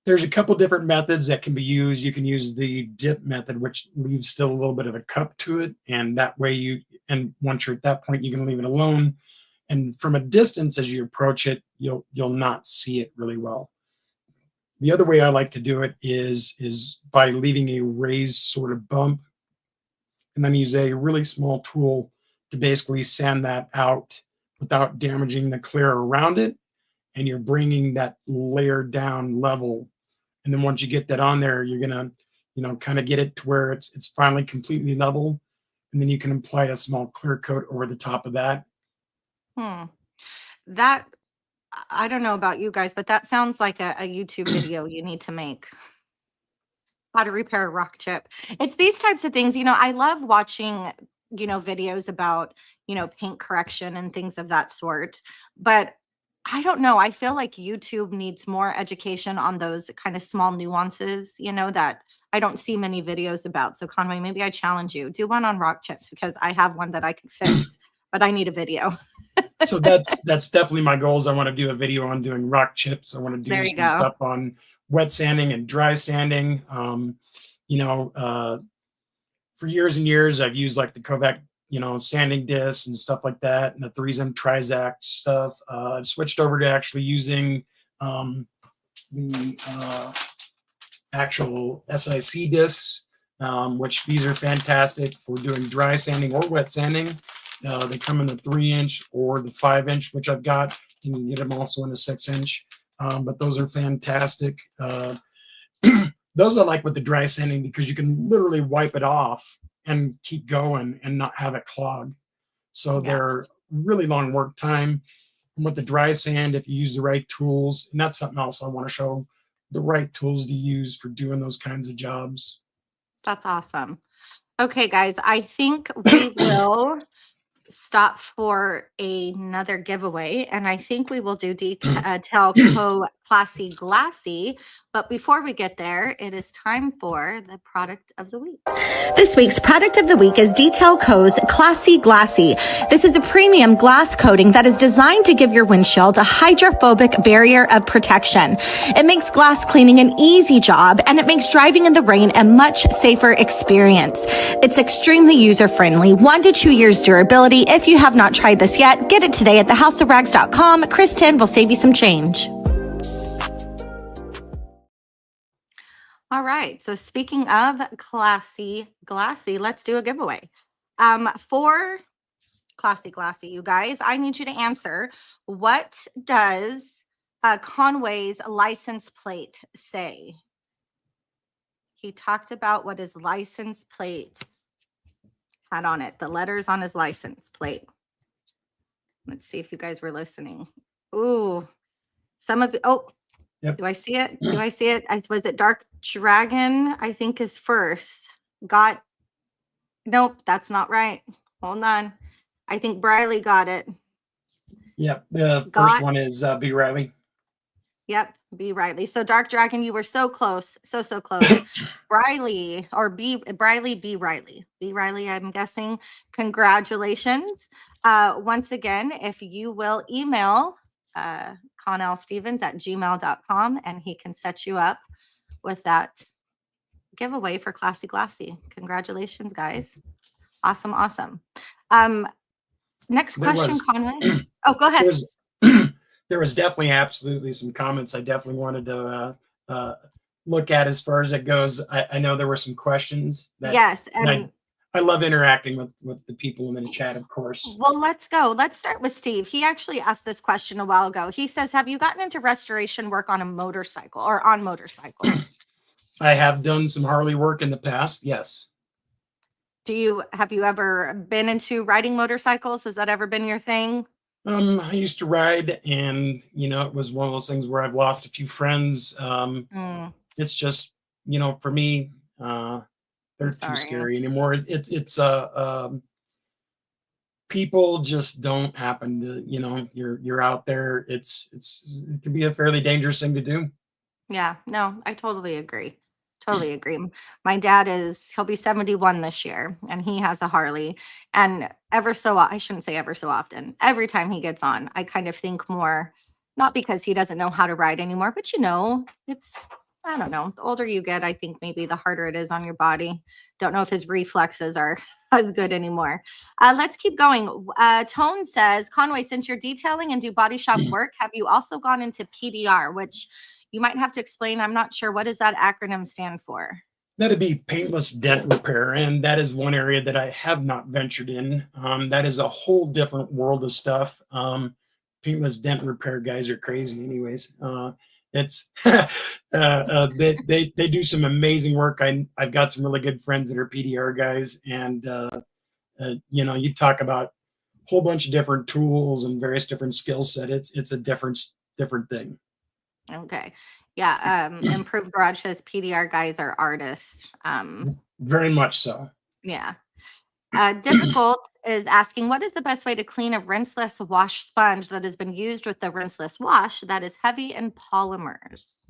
there's a couple different methods that can be used. You can use the dip method, which leaves still a little bit of a cup to it. And that way and once you're at that point, you can leave it alone. And from a distance, as you approach it, you'll not see it really well. The other way I like to do it is by leaving a raised sort of bump, and then use a really small tool to basically sand that out without damaging the clear around it. And you're bringing that layer down level. And then once you get that on there, you're gonna, kind of get it to where it's finally completely level. And then you can apply a small clear coat over the top of that. That, I don't know about you guys, but that sounds like a YouTube video you need to make. How to repair a rock chip. It's these types of things, I love watching, videos about, paint correction and things of that sort. But I don't know. I feel like YouTube needs more education on those kind of small nuances, that I don't see many videos about. So Conway, maybe I challenge you, do one on rock chips, because I have one that I could fix, but I need a video. So that's definitely my goals. I want to do a video on doing rock chips. I want to do There you some go. stuff on wet sanding and dry sanding. For years and years, I've used like the Kovac, sanding discs and stuff like that, and the 3M Trizact stuff. I've switched over to actually using the actual SIC discs, which these are fantastic for doing dry sanding or wet sanding. They come in the 3-inch or the 5-inch, which I've got. You can get them also in a 6-inch, but those are fantastic. Those I like with the dry sanding because you can literally wipe it off and keep going and not have it clog. So Yes. they're really long work time. And with the dry sand, if you use the right tools, and that's something else I want to show, the right tools to use for doing those kinds of jobs. That's awesome. Okay, guys, I think we will stop for another giveaway, and I think we will do Detail Co Classy Glassy. But before we get there, it is time for the product of the week. This week's product of the week is Detail Co's Classy Glassy. This is a premium glass coating that is designed to give your windshield a hydrophobic barrier of protection. It makes glass cleaning an easy job, and it makes driving in the rain a much safer experience. It's extremely user-friendly, 1 to 2 years durability. If you have not tried this yet, get it today at thehouseofrags.com. KRIS 10 will save you some change. All right. So speaking of Classy Glassy, let's do a giveaway. For Classy Glassy, you guys, I need you to answer, what does Conway's license plate say? He talked about what his license plate had on it, the letters on his license plate. Let's see if you guys were listening. Ooh, some of the, oh, Yep. do I see it? Do I see it? Was it Dark Dragon? I think is first. Nope, that's not right. Hold on. I think Briley got it. Yep. The first one is B. Riley. Yep, B. Riley. So Dark Dragon, you were so close. So close. Briley or Briley, B. Riley. B. Riley, I'm guessing. Congratulations. Once again, if you will email Conway L Stevens at gmail.com, and he can set you up with that giveaway for Classy Glassy. Congratulations, guys. Awesome. Next question, Conway. Oh, go ahead. There was definitely absolutely some comments I definitely wanted to look at as far as it goes. I know there were some questions. Yes. And I love interacting with the people in the chat, of course. Well, let's go. Let's start with Steve. He actually asked this question a while ago. He says, have you gotten into restoration work on a motorcycle or on motorcycles? I have done some Harley work in the past. Yes. Have you ever been into riding motorcycles? Has that ever been your thing? I used to ride, and it was one of those things where I've lost a few friends. It's just, for me, they're too scary anymore. It's people just don't happen to, you're out there. It can be a fairly dangerous thing to do. Yeah, no, I totally agree. My dad he'll be 71 this year, and he has a Harley, and I shouldn't say ever so often, every time he gets on, I kind of think more, not because he doesn't know how to ride anymore, but I don't know. The older you get, I think maybe the harder it is on your body. Don't know if his reflexes are as good anymore. Let's keep going. Tone says, Conway, since you're detailing and do body shop work, have you also gone into PDR, which you might have to explain. I'm not sure. What does that acronym stand for? That'd be paintless dent repair. And that is one area that I have not ventured in. That is a whole different world of stuff. Paintless dent repair guys are crazy anyways. It's they do some amazing work. I've got some really good friends that are PDR guys, and you talk about a whole bunch of different tools and various different skill set. It's a different thing. Okay. Yeah. Improved Garage says PDR guys are artists. Very much so. Yeah. Difficult is asking, what is the best way to clean a rinseless wash sponge that has been used with the rinseless wash that is heavy in polymers?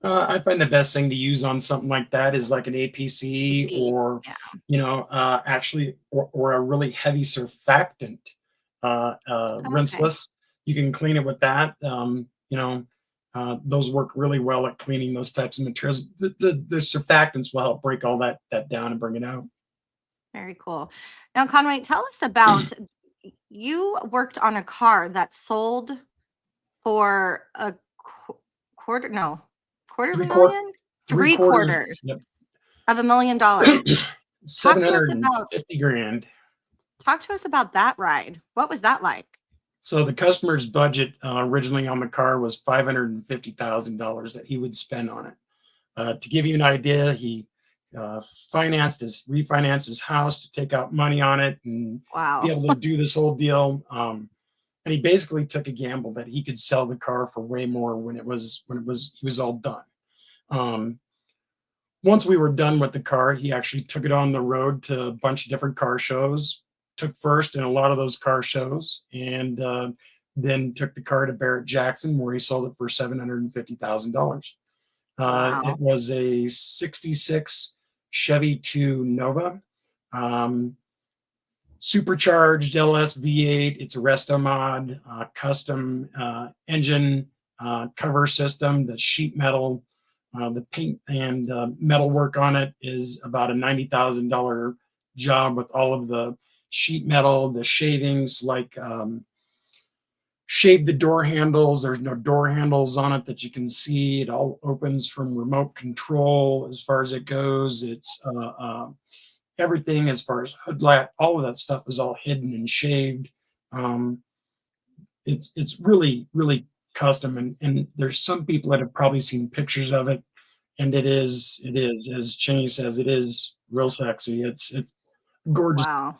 I find the best thing to use on something like that is like an APC or, actually, or a really heavy surfactant, rinseless. You can clean it with that. Those work really well at cleaning those types of materials. The surfactants will help break all that down and bring it out. Very cool. Now, Conway, tell us about, you worked on a car that sold for a quarter of a million? Three-quarters of $1 million. $750,000. Talk to us about that ride. What was that like? So the customer's budget originally on the car was $550,000 that he would spend on it. To give you an idea, he refinanced his house to take out money on it and be able to do this whole deal. And he basically took a gamble that he could sell the car for way more when he was all done. Once we were done with the car, he actually took it on the road to a bunch of different car shows. took first in a lot of those car shows, and then took the car to Barrett Jackson, where he sold it for $750,000. Wow. It was a 66 Chevy 2 Nova, supercharged LS V8. It's a resto mod, custom engine cover system. The sheet metal, the paint and metal work on it is about a $90,000 job, with all of the sheet metal, the shavings, like shaved the door handles. There's no door handles on it that you can see. It all opens from remote control as far as it goes. It's everything as far as hood lat, all of that stuff is all hidden and shaved. It's really, really custom, and there's some people that have probably seen pictures of it, and it is, as Cheney says, it is real sexy. It's gorgeous. Wow.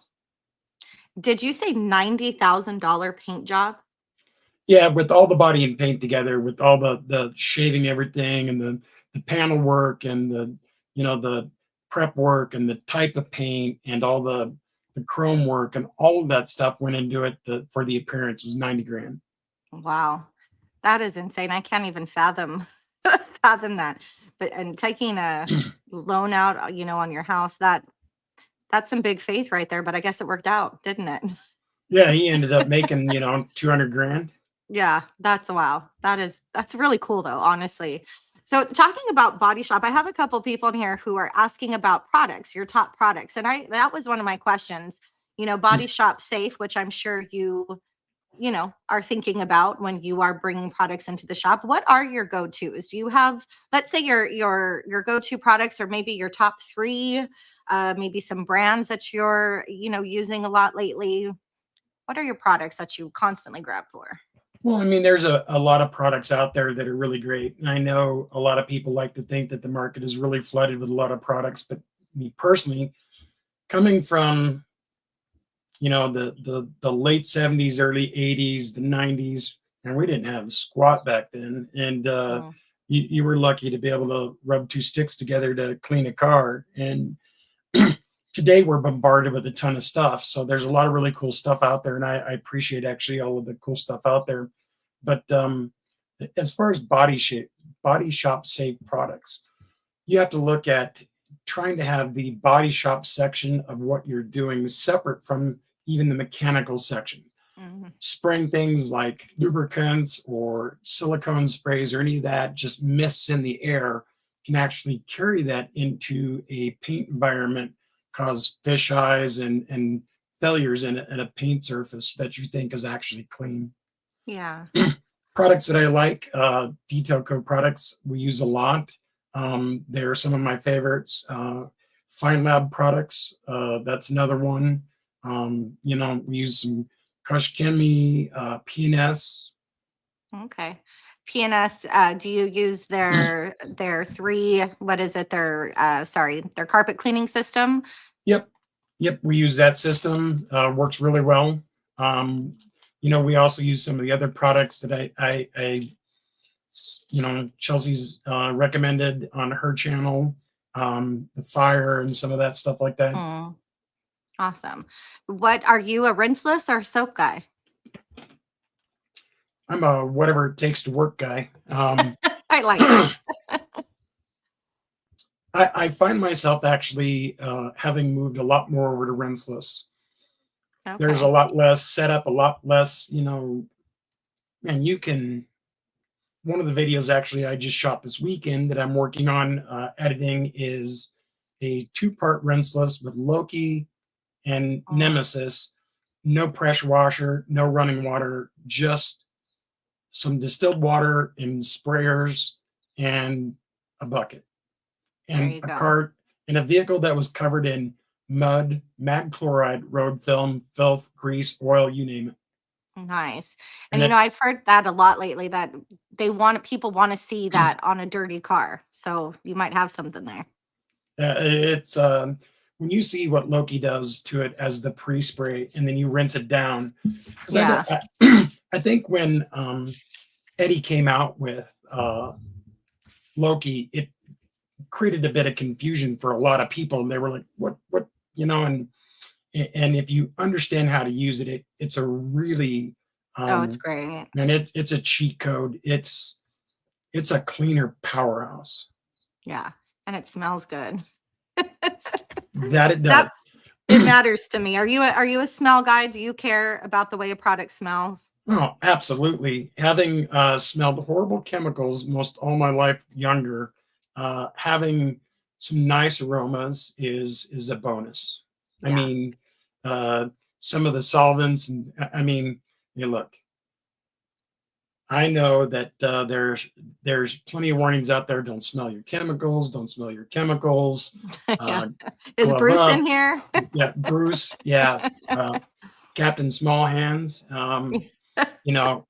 Did you say $90,000 paint job? Yeah, with all the body and paint together, with all the shaving everything, and the panel work, and the prep work, and the type of paint, and all the chrome work, and all of that stuff went into it. For the appearance was 90 grand. Wow. That is insane. I can't even fathom fathom that. But and taking a loan out, on your house, that's some big faith right there. But I guess it worked out, didn't it? Yeah, he ended up making 200 grand. Yeah, that's wow. That's really cool though, honestly. So talking about body shop, I have a couple people in here who are asking about products, your top products. And that was one of my questions, body shop safe, which I'm sure you are thinking about when you are bringing products into the shop. What are your go-tos? Do you have, let's say your go-to products, or maybe your top 3, maybe some brands that you're, using a lot lately? What are your products that you constantly grab for? Well, I mean, there's a lot of products out there that are really great. And I know a lot of people like to think that the market is really flooded with a lot of products, but me personally, coming from, the late 70s, early 80s, the 90s, and we didn't have squat back then. And you were lucky to be able to rub 2 sticks together to clean a car. And today we're bombarded with a ton of stuff. So there's a lot of really cool stuff out there. And I appreciate actually all of the cool stuff out there. But as far as body shop safe products, you have to look at trying to have the body shop section of what you're doing separate from even the mechanical section. Mm-hmm. Spraying things like lubricants or silicone sprays or any of that, just mists in the air, can actually carry that into a paint environment, cause fish eyes and failures in a paint surface that you think is actually clean. Yeah. Products that I like, Detail Co products, we use a lot. They're some of my favorites. Fine Lab products, that's another one. We use some Koshkemi, PNS. Okay. PNS, do you use their 3, what is it? Their carpet cleaning system? Yep. We use that system. Works really well. We also use some of the other products that I Chelsea's recommended on her channel, the fire and some of that stuff like that. Awesome. What are you, a rinseless or soap guy? I'm a whatever it takes to work guy. I like that. I find myself actually having moved a lot more over to rinseless. Okay. There's a lot less setup, a lot less, and you can, one of the videos actually I just shot this weekend that I'm working on editing is a 2-part rinseless with Loki and Nemesis, no pressure washer, no running water, just some distilled water and sprayers and a bucket and a cart and a vehicle that was covered in mud, mag chloride, road film, filth, grease, oil, you name it. Nice. And I've heard that a lot lately, that people want to see that on a dirty car. So you might have something there. It's when you see what Loki does to it as the pre-spray and then you rinse it down. Yeah. I think when Eddie came out with Loki, it created a bit of confusion for a lot of people. They were like, what, and And if you understand how to use it, it's a really, Oh, it's great. and it's a cheat code. It's a cleaner powerhouse. Yeah. And it smells good. That it does. It matters to me. Are you a smell guy? Do you care about the way a product smells? Oh, absolutely. Having smelled horrible chemicals most all my life younger, having some nice aromas is a bonus. I Yeah. mean, some of the solvents, and I mean, look, I know that there's plenty of warnings out there. Don't smell your chemicals. Don't smell your chemicals. Yeah. Is glove Bruce up. in here? Yeah, Bruce. Yeah, Captain Small Hands. You know,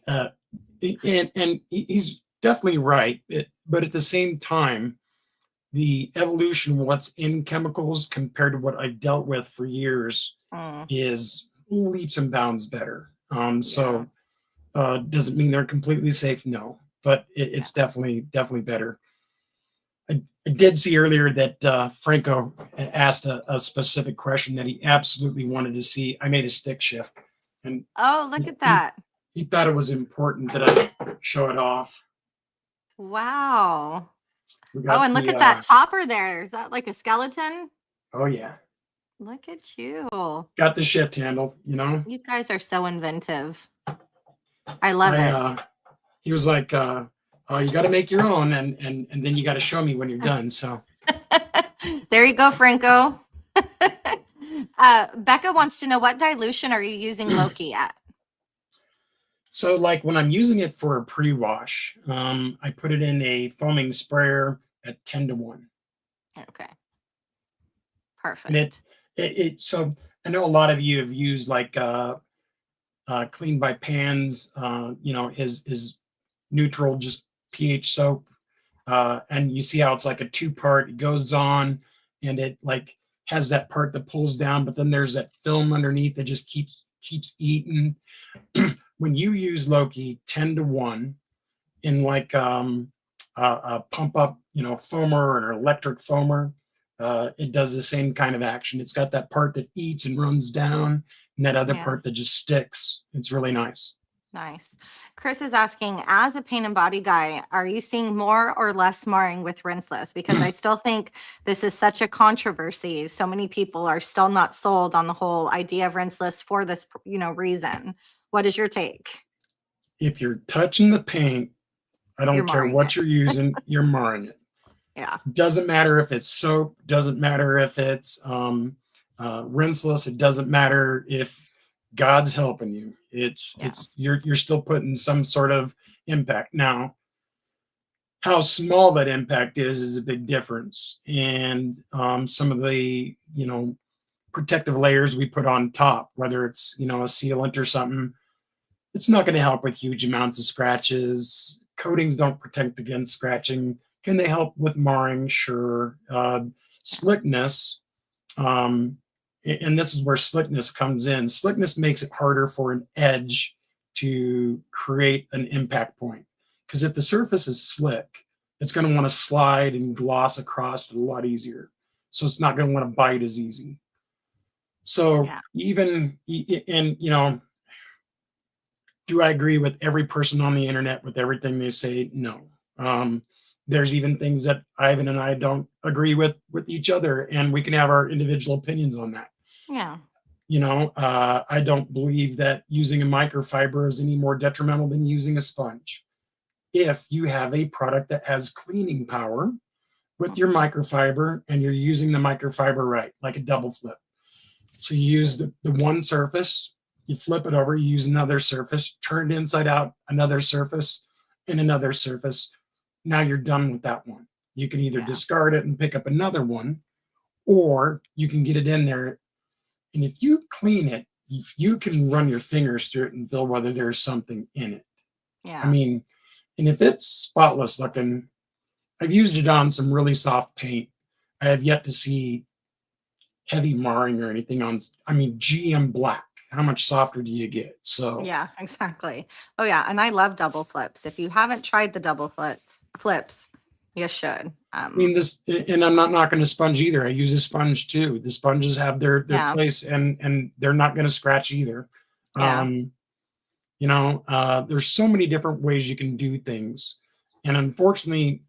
and he's definitely right. But at the same time, the evolution of what's in chemicals compared to what I've dealt with for years Mm, is leaps and bounds better. So yeah. doesn't mean they're completely safe, no, but it's definitely better. I did see earlier that Franco asked a specific question that he absolutely wanted to see. I made a stick shift, and Oh, look at he, that. he thought it was important that I show it off. Wow. We Oh, got and look the at that topper there. Is that like a skeleton? oh yeah, Look at you. got the shift handle. You know, You guys are so inventive. I love it. He was like, oh, you got to make your own, and then you got to show me when you're done. So There you go, Franco. Becca wants to know, what dilution are you using Loki at? So like when I'm using it for a pre-wash, I put it in a foaming sprayer at 10-1. Okay. And Perfect. so I know a lot of you have used like Clean by Pans, is neutral, just pH soap. And you see how it's like a two-part, it goes on and it like has that part that pulls down, but then there's that film underneath that just keeps eating. When you use Loki 10-1 in like a pump up, foamer or an electric foamer, it does the same kind of action. It's got that part that eats and runs down, and that other Yeah. part that just sticks. It's really nice. Nice. Chris is asking, as a paint and body guy, are you seeing more or less marring with Rinseless? Because I still think this is such a controversy. So many people are still not sold on the whole idea of Rinseless for this, reason. What is your take? If you're touching the paint, I don't You're care marring what it. you're using, you're marring it. Yeah. Doesn't matter if it's soap, doesn't matter if it's rinseless, it doesn't matter if God's helping you. It's you're still putting some sort of impact. Now, how small that impact is a big difference. And some of the protective layers we put on top, whether it's a sealant or something, it's not going to help with huge amounts of scratches. Coatings don't protect against scratching. Can they help with marring? Sure. Slickness, and this is where slickness comes in. Slickness makes it harder for an edge to create an impact point. Because if the surface is slick, it's going to want to slide and gloss across it a lot easier. So it's not going to want to bite as easy. So even, and do I agree with every person on the internet with everything they say? No. There's even things that Ivan and I don't agree with each other, and we can have our individual opinions on that. Yeah. I don't believe that using a microfiber is any more detrimental than using a sponge. If you have a product that has cleaning power with your microfiber and you're using the microfiber right, like a double flip. So you use the one surface, you flip it over, you use another surface, turn it inside out, another surface, and another surface. Now you're done with that one. You can either discard it and pick up another one, or you can get it in there. And if you clean it, you can run your fingers through it and feel whether there's something in it. Yeah. I mean, and if it's spotless looking, I've used it on some really soft paint. I have yet to see heavy marring or anything on, GM black. How much softer do you get? So yeah, exactly. Oh yeah. And I love double flips. If you haven't tried the double flips, you should. I mean, and I'm not knocking a sponge either. I use a sponge too. The sponges have their Yeah. place, and they're not going to scratch either. Yeah. There's so many different ways you can do things, and unfortunately,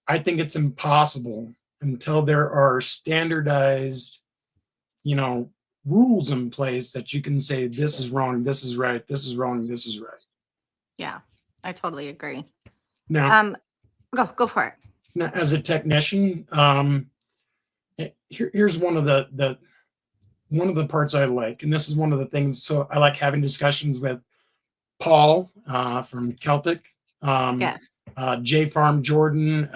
I think it's impossible until there are standardized, rules in place that you can say this is wrong, this is right, this is wrong, this is right. Yeah, I totally agree. Now, Go for it. now as a technician, here's one of the parts I like, and this is one of the things. So I like having discussions with Paul from Celtic, Yes. J Farm Jordan.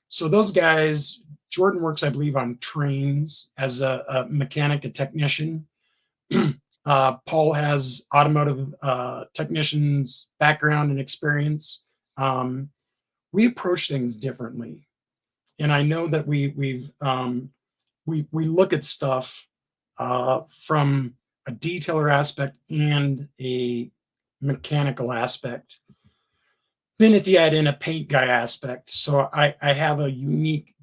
So those guys, Jordan works, I believe, on trains as a mechanic, a technician. Paul has automotive technician's background and experience. We approach things differently, and I know that we look at stuff from a detailer aspect and a mechanical aspect. Then if you add in a paint guy aspect, so I have a unique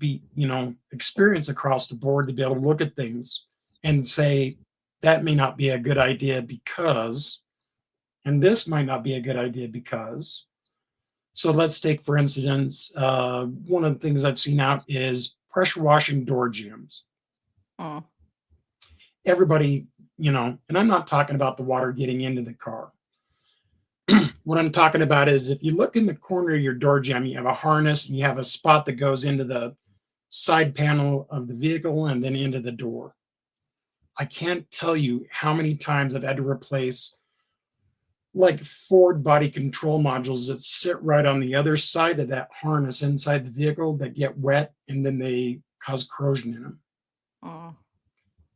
experience across the board to be able to look at things and say that may not be a good idea because, and this might not be a good idea because. So let's take, for instance, one of the things I've seen out is pressure washing door jambs. Mm. Everybody, and I'm not talking about the water getting into the car. What I'm talking about is if you look in the corner of your door jamb, you have a harness and you have a spot that goes into the side panel of the vehicle and then into the door. I can't tell you how many times I've had to replace like forward body control modules that sit right on the other side of that harness inside the vehicle that get wet and then they cause corrosion in them. Mm.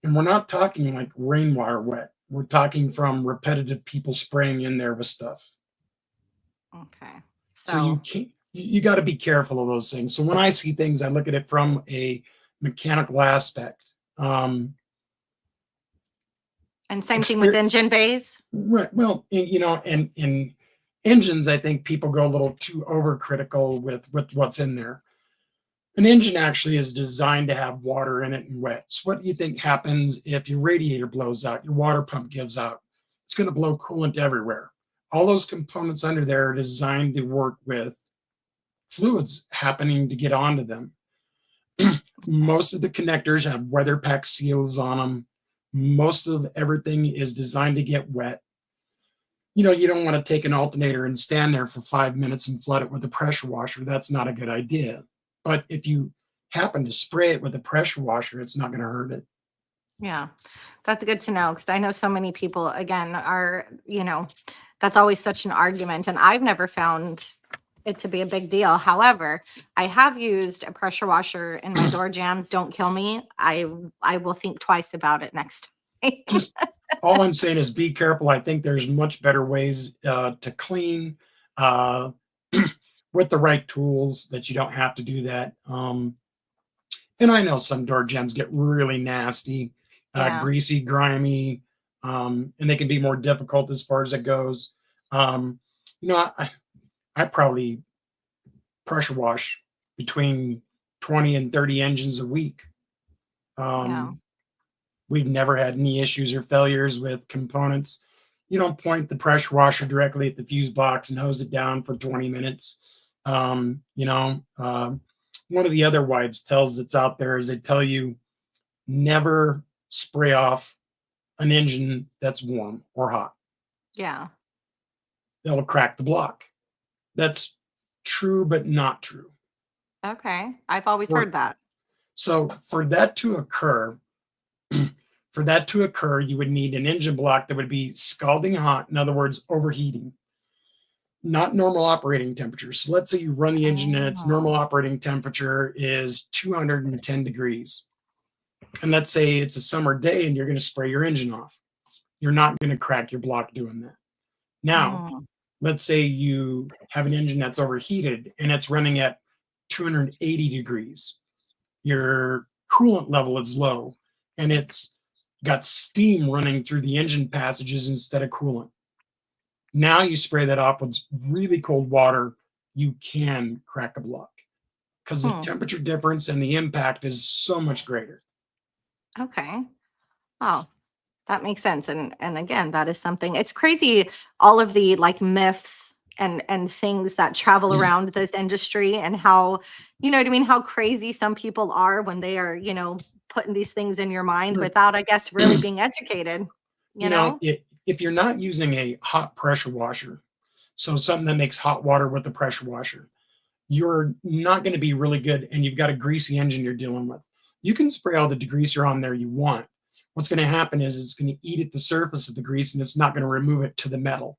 And we're not talking like rainwater wet. We're talking from repetitive people spraying in there with stuff. Okay. So you got to be careful of those things. So when I see things, I look at it from a mechanical aspect. And same thing with engine bays. Right. Well, and in engines, I think people go a little too overcritical with what's in there. An engine actually is designed to have water in it and wet. So what do you think happens if your radiator blows out, your water pump gives out? It's going to blow coolant everywhere. All those components under there are designed to work with fluids happening to get onto them. Most of the connectors have weather pack seals on them. Most of everything is designed to get wet. You don't want to take an alternator and stand there for 5 minutes and flood it with a pressure washer. That's not a good idea. But if you happen to spray it with a pressure washer, it's not going to hurt it. Yeah, that's good to know because I know so many people, again, are, that's always such an argument. And I've never found it to be a big deal. However, I have used a pressure washer in my door jambs. Don't kill me. I will think twice about it next time. Just all I'm saying is be careful. I think there's much better ways to clean with the right tools that you don't have to do that. And I know some door jambs get really nasty, greasy, grimy, and they can be more difficult as far as it goes. I probably pressure wash between 20 and 30 engines a week. We've never had any issues or failures with components. You don't point the pressure washer directly at the fuse box and hose it down for 20 minutes. One of the other wives' tells that's out there is they tell you never spray off an engine that's warm or hot. Yeah. That'll crack the block. That's true, but not true. Okay. I've always heard that. So for that to occur, you would need an engine block that would be scalding hot. In other words, overheating. Not normal operating temperature. So let's say you run the engine and its normal operating temperature is 210 degrees. And let's say it's a summer day and you're going to spray your engine off. You're not going to crack your block doing that. Now, let's say you have an engine that's overheated and it's running at 280 degrees. Your coolant level is low and it's got steam running through the engine passages instead of coolant. Now you spray that off with really cold water, you can crack a block. because the Hmm. temperature difference and the impact is so much greater. Okay. Oh, that makes sense. And again, that is something. It's crazy, all of the like myths and things that travel around this industry, and how, you know what I mean, how crazy some people are when they are, putting these things in your mind Sure. without, I guess, really being educated, you You know, know? if you're not using a hot pressure washer, so something that makes hot water with a pressure washer, you're not going to be really good, and you've got a greasy engine you're dealing with. You can spray all the degreaser on there you want. What's going to happen is it's going to eat at the surface of the grease, and it's not going to remove it to the metal.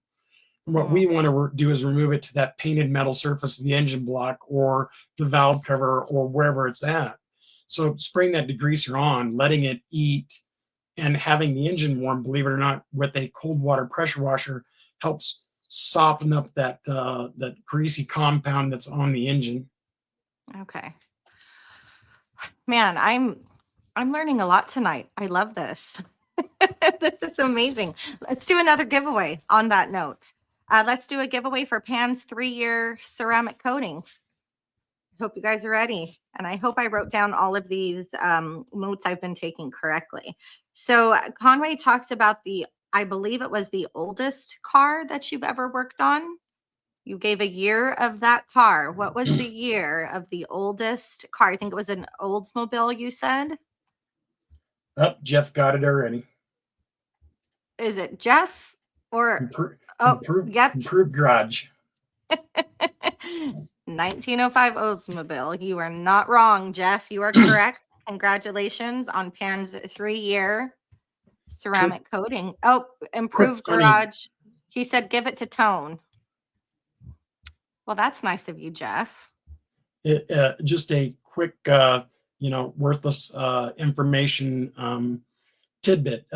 And what Mm, we want to do is remove it to that painted metal surface of the engine block or the valve cover or wherever it's at. So spraying that degreaser on, letting it eat, and having the engine warm, believe it or not, with a cold water pressure washer helps soften up that greasy compound that's on the engine. okay. Man, I'm learning a lot tonight. I love this. This is amazing. Let's do another giveaway on that note. Let's do a giveaway for Pan's 3-year ceramic coating. Hope you guys are ready. And I hope I wrote down all of these notes I've been taking correctly. So Conway talks about I believe it was the oldest car that you've ever worked on. You gave a year of that car. What was the year of the oldest car? I think it was an Oldsmobile, you said. Oh, Jeff got it already. Is it Jeff or, oh, yep. Improved garage. 1905 Oldsmobile. You are not wrong, Jeff. You are correct. Congratulations on Pan's 3-year ceramic coating. Oh, Quick, improved funny. garage. He said, give it to Tone. Well, that's nice of you, Jeff. Just a quick, worthless information tidbit.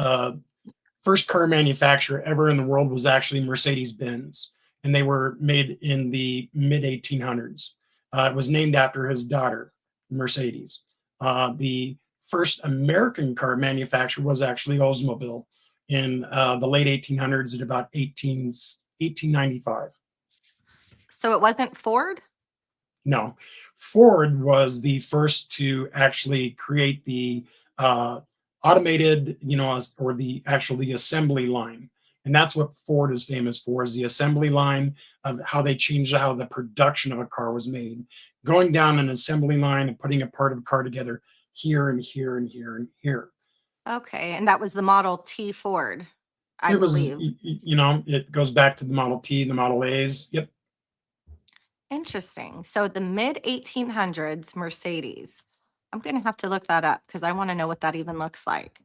First car manufacturer ever in the world was actually Mercedes-Benz, and they were made in the mid 1800s. It was named after his daughter, Mercedes. The first American car manufacturer was actually Oldsmobile in the late 1800s at about 1895. So it wasn't Ford? No, Ford was the first to actually create the automated, or the assembly line. And that's what Ford is famous for, is the assembly line of how they changed how the production of a car was made. Going down an assembly line and putting a part of a car together here and here and here and here. Okay. And that was the Model T Ford, I It was, believe. it goes back to the Model T, the Model A's. Yep. Interesting. So the mid 1800s Mercedes. I'm going to have to look that up because I want to know what that even looks like.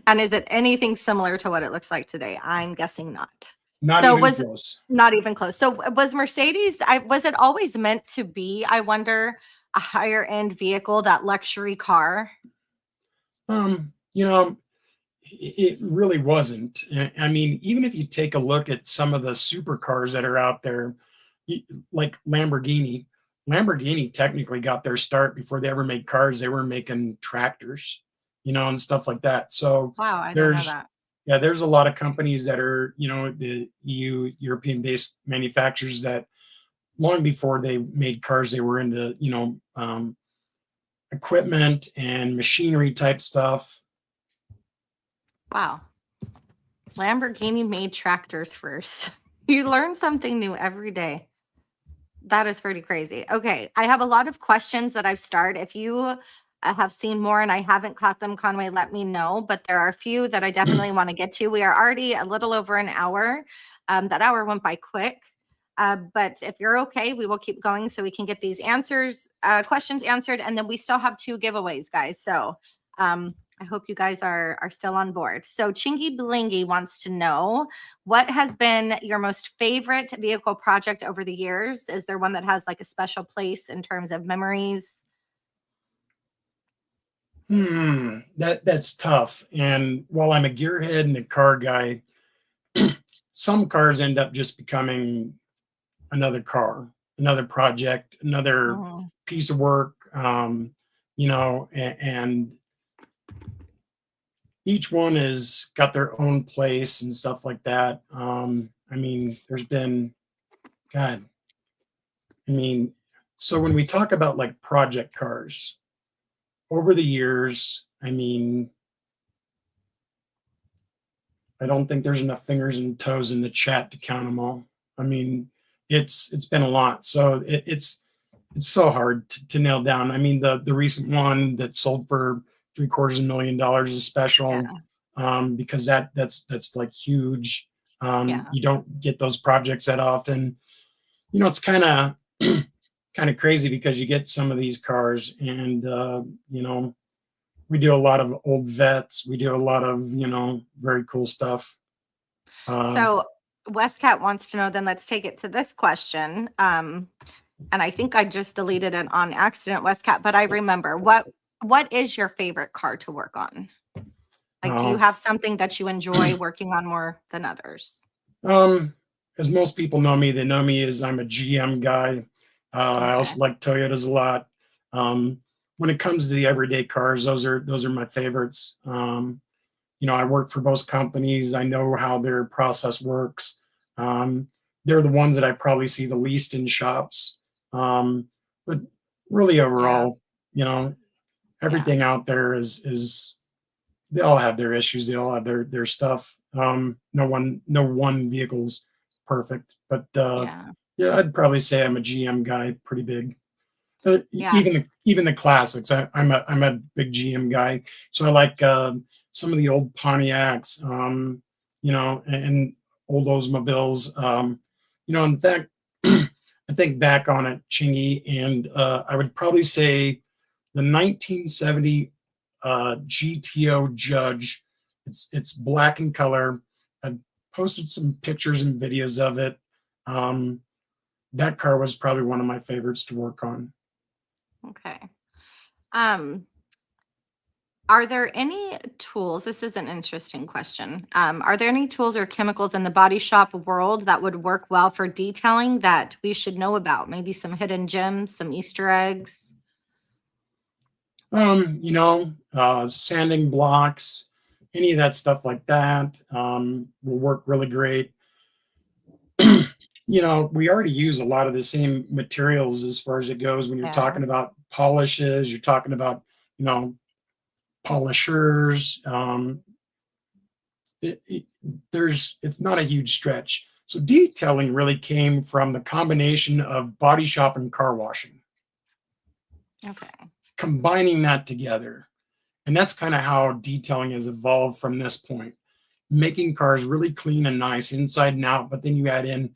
And is it anything similar to what it looks like today? I'm guessing not. Not So even close. not even close. So was Mercedes, was it always meant to be, I wonder, a higher end vehicle, that luxury car? It really wasn't. I mean, even if you take a look at some of the supercars that are out there, like Lamborghini technically got their start before they ever made cars. They were making tractors, and stuff like that. So Wow, I didn't know there's, that. yeah, there's a lot of companies that are, the European based manufacturers that long before they made cars, they were into, equipment and machinery type stuff. Wow. Lamborghini made tractors first. You learn something new every day. That is pretty crazy. Okay, I have a lot of questions that I've started. If you have seen more and I haven't caught them, Conway, let me know. But there are a few that I definitely want to get to. We are already a little over an hour. That hour went by quick. But if you're okay, we will keep going so we can get these questions answered. And then we still have 2 giveaways, guys. So I hope you guys are still on board. So Chingy Blingy wants to know, what has been your most favorite vehicle project over the years? Is there one that has like a special place in terms of memories? That's tough. And while I'm a gearhead and a car guy, some cars end up just becoming another car, another project, another Mhm. piece of work, and each one has got their own place and stuff like that. I mean, there's been, God, I mean, So when we talk about like project cars, over the years, I mean, I don't think there's enough fingers and toes in the chat to count them all. I mean, it's been a lot. So it's so hard to nail down. I mean, the recent one that sold for $750,000 is special, because that's like huge. You don't get those projects that often. You know, it's kind of crazy because you get some of these cars and you know, we do a lot of old vets. We do a lot of, you know, very cool stuff. So Westcat wants to know, then let's take it to this question. And I think I just deleted it on accident, Westcat, but I remember. What is your favorite car to work on? Like, do you have something that you enjoy working on more than others? As most people know me, they know me as I'm a GM guy. I also like Toyotas a lot. When it comes to the everyday cars, those are my favorites. You know, I work for both companies. I know how their process works. They're the ones that I probably see the least in shops. But really overall, you know, everything out there is they all have their issues. They all have their stuff. No one vehicle's perfect, but yeah, I'd probably say I'm a GM guy, pretty big. Even the classics. I'm a big GM guy, so I like some of the old Pontiacs, you know, and old Oldsmobiles. You know, in fact, I think back on it, Chingy, and I would probably say the 1970 GTO Judge. It's black in color. I posted some pictures and videos of it. That car was probably one of my favorites to work on. Okay. Are there any tools? This is an interesting question. Are there any tools or chemicals in the body shop world that would work well for detailing that we should know about? Maybe some hidden gems, some Easter eggs? You know, sanding blocks, any of that stuff like that will work really great. You know, we already use a lot of the same materials as far as it goes when you're talking about polishes, you're talking about, you know, polishers. It's not a huge stretch. So detailing really came from the combination of body shop and car washing. Okay. Combining that together. And that's kind of how detailing has evolved from this point. Making cars really clean and nice inside and out, but then you add in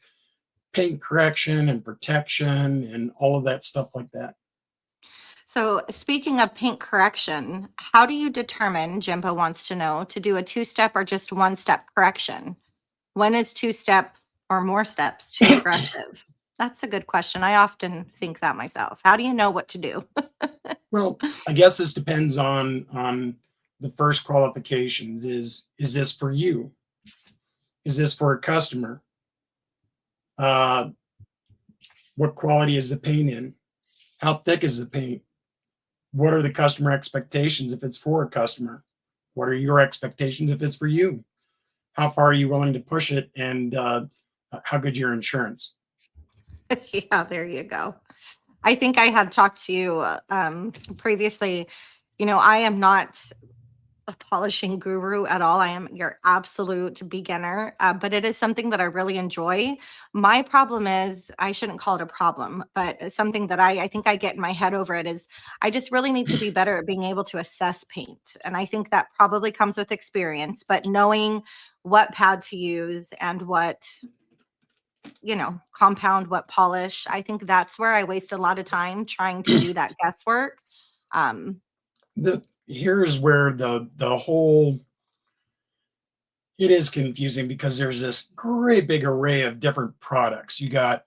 paint correction and protection and all of that stuff like that. So speaking of paint correction, how do you determine, Jimbo wants to know, to do a two-step or just one-step correction? When is two-step or more steps too aggressive? That's a good question. I often think that myself. How do you know what to do? Well, I guess this depends on the first qualifications. Is this for you? Is this for a customer? What quality is the paint in? How thick is the paint? What are the customer expectations if it's for a customer? What are your expectations if it's for you? How far are you willing to push it? And how good your insurance? Yeah, there you go. I think I had talked to you previously. You know, I am not a polishing guru at all. I am your absolute beginner, but it is something that I really enjoy. My problem is, I shouldn't call it a problem, but something that I think I get in my head over it is I just really need to be better at being able to assess paint. And I think that probably comes with experience, but knowing what pad to use and what, you know, compound, what polish, I think that's where I waste a lot of time trying to do that guesswork. Here's where the whole, it is confusing because there's this great big array of different products. You got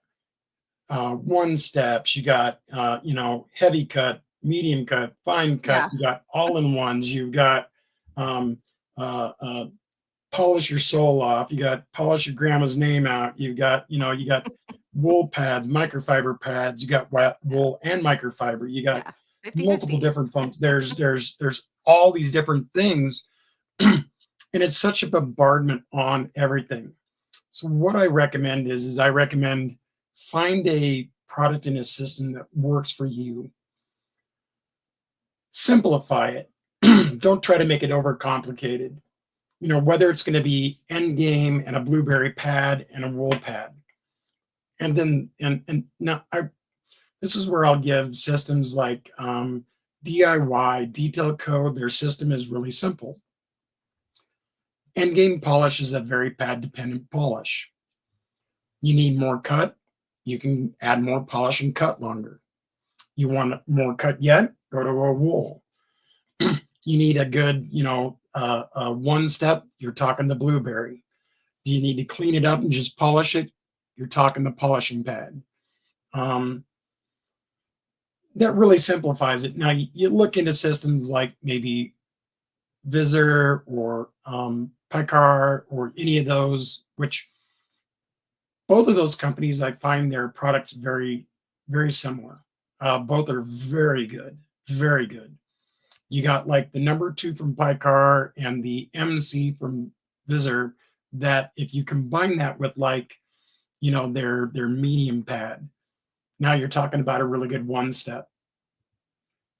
one steps, you got you know, heavy cut, medium cut, fine cut, you got all-in-ones, you've got polish your soul off, you got polish your grandma's name out, you got, you know, you got wool pads, microfiber pads, you got wool and microfiber, you got multiple different pumps. There's all these different things, and it's such a bombardment on everything. So what I recommend is I recommend find a product in a system that works for you. Simplify it. Don't try to make it overcomplicated. You know, whether it's going to be Endgame and a blueberry pad and a wool pad. And then, and now this is where I'll give systems like DIY, Detail Code. Their system is really simple. Endgame polish is a very pad dependent polish. You need more cut, you can add more polish and cut longer. You want more cut yet? Go to a wool. You need a good, you know, one step, you're talking the blueberry. Do you need to clean it up and just polish it? You're talking the polishing pad. That really simplifies it. Now, you look into systems like maybe Visor or Picar or any of those, which both of those companies, I find their products very, very similar. Both are very good, very good. You got like the number 2 from Picar and the MC from Visor, that if you combine that with like, you know, their medium pad, now you're talking about a really good one step.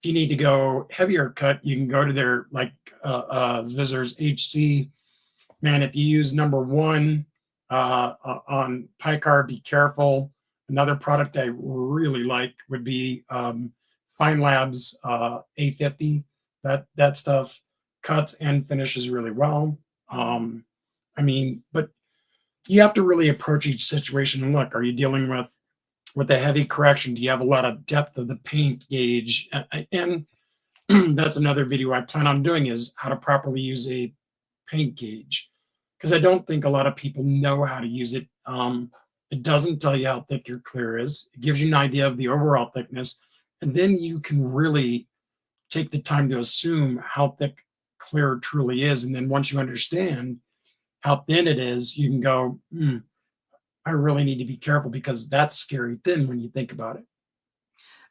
If you need to go heavier cut, you can go to their like Visor's HC. Man, if you use number 1 on Picar, be careful. Another product I really like would be Fine Labs A50. That stuff cuts and finishes really well. I mean, but you have to really approach each situation and look, are you dealing with a heavy correction? Do you have a lot of depth of the paint gauge? And that's another video I plan on doing, is how to properly use a paint gauge, because I don't think a lot of people know how to use it. It doesn't tell you how thick your clear is. It gives you an idea of the overall thickness, and then you can really take the time to assume how thick clear truly is. And then once you understand how thin it is, you can go, I really need to be careful, because that's scary thin when you think about it.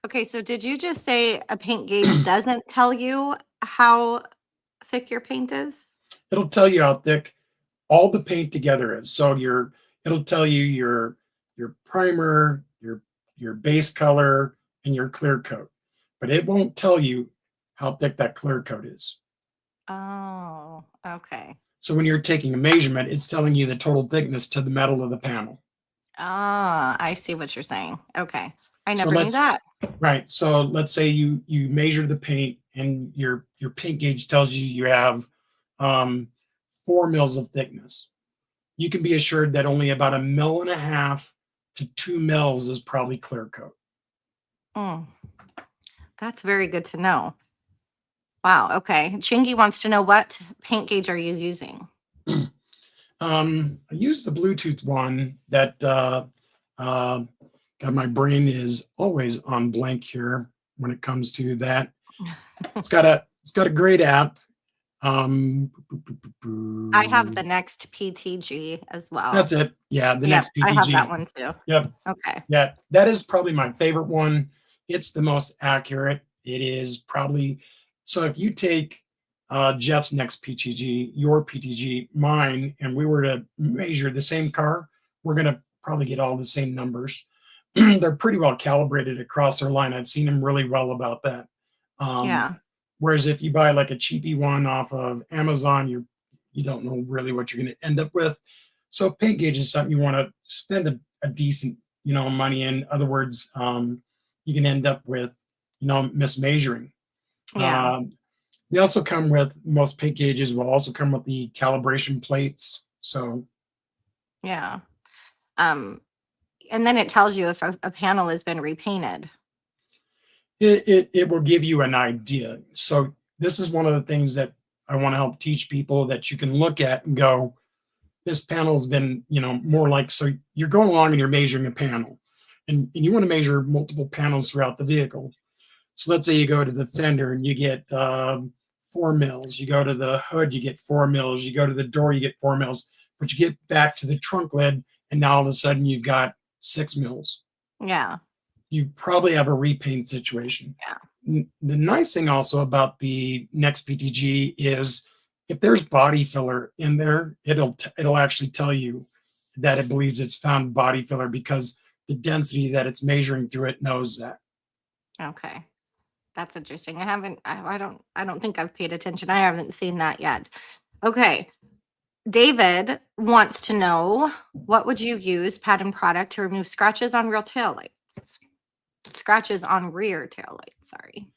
Okay, so did you just say a paint gauge doesn't tell you how thick your paint is? It'll tell you how thick all the paint together is. So it'll tell you your primer, your base color, and your clear coat, but it won't tell you how thick that clear coat is. Oh, okay. So when you're taking a measurement, it's telling you the total thickness to the metal of the panel. Ah, I see what you're saying. Okay. I So never knew that. Right. So let's say you measure the paint, and your paint gauge tells you you have 4 mils of thickness. You can be assured that only about 1.5 mils to 2 mils is probably clear coat. That's very good to know. Wow. Okay. Chingy wants to know, what paint gauge are you using? I use the Bluetooth one that God, my brain is always on blank here when it comes to that. It's got a great app. I have the Next PTG as well. That's it. Yeah, the Next PTG. I have that one too. Yep. Okay. Yeah, that is probably my favorite one. It's the most accurate. It is probably, so if you take Jeff's Next PTG, your PTG, mine, and we were to measure the same car, we're going to probably get all the same numbers. They're pretty well calibrated across their line. I've seen them really well about that. Yeah. Whereas if you buy like a cheapy one off of Amazon, you don't know really what you're going to end up with. So paint gauge is something you want to spend a decent, money in. In other words, you can end up with, mismeasuring. Yeah. They also come with, most paint gauges will also come with the calibration plates. So Yeah. And then it tells you if a panel has been repainted. It will give you an idea. So this is one of the things that I want to help teach people, that you can look at and go, this panel's been, more like, so you're going along and you're measuring a panel, and you want to measure multiple panels throughout the vehicle. So let's say you go to the fender and you get 4 mils. You go to the hood, you get 4 mils. You go to the door, you get 4 mils. But you get back to the trunk lid, and now all of a sudden you've got 6 mils. Yeah. You probably have a repaint situation. Yeah. The nice thing also about the Next PTG is if there's body filler in there, it'll actually tell you that it believes it's found body filler, because the density that it's measuring through it knows that. Okay. That's interesting. I don't think I've paid attention. I haven't seen that yet. Okay. David wants to know, what would you use pattern product to remove scratches on rear tail lights? Scratches on rear tail lights, sorry.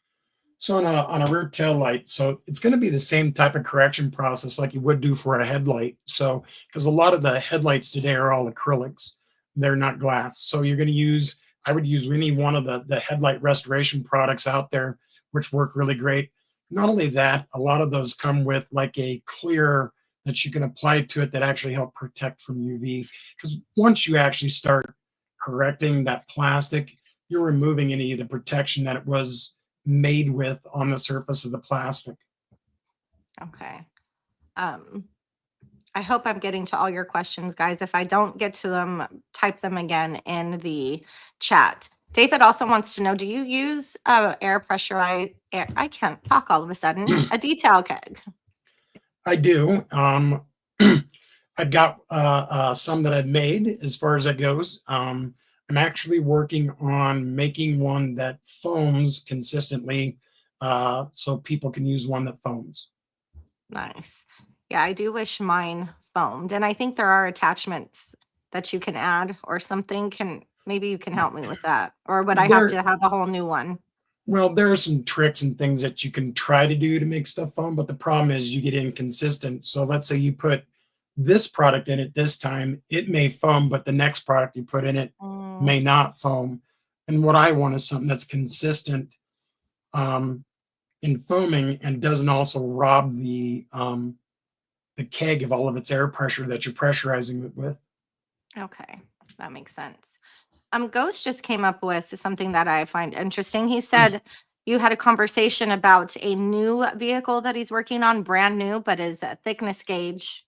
So on a rear tail light, so it's going to be the same type of correction process like you would do for a headlight. So because a lot of the headlights today are all acrylics, they're not glass. So you're going to use, I would use any one of the headlight restoration products out there, which work really great. Not only that, a lot of those come with like a clear that you can apply to it that actually help protect from UV. Because once you actually start correcting that plastic, you're removing any of the protection that it was made with on the surface of the plastic. Okay. I hope I'm getting to all your questions, guys. If I don't get to them, type them again in the chat. David also wants to know, do you use air pressurized air? I can't talk all of a sudden. A detail keg. I do. I've got some that I've made as far as that goes. I'm actually working on making one that foams consistently, so people can use one that foams. Nice. Yeah, I do wish mine foamed. And I think there are attachments that you can add or something. Maybe you can help me with that. Or would I have to have a whole new one? Well, there are some tricks and things that you can try to do to make stuff foam, but the problem is you get inconsistent. So let's say you put this product in it this time, it may foam, but the next product you put in it may not foam. And what I want is something that's consistent in foaming and doesn't also rob the keg of all of its air pressure that you're pressurizing it with. Okay, that makes sense. Ghost just came up with something that I find interesting. He said you had a conversation about a new vehicle that he's working on, brand new, but his thickness gauge,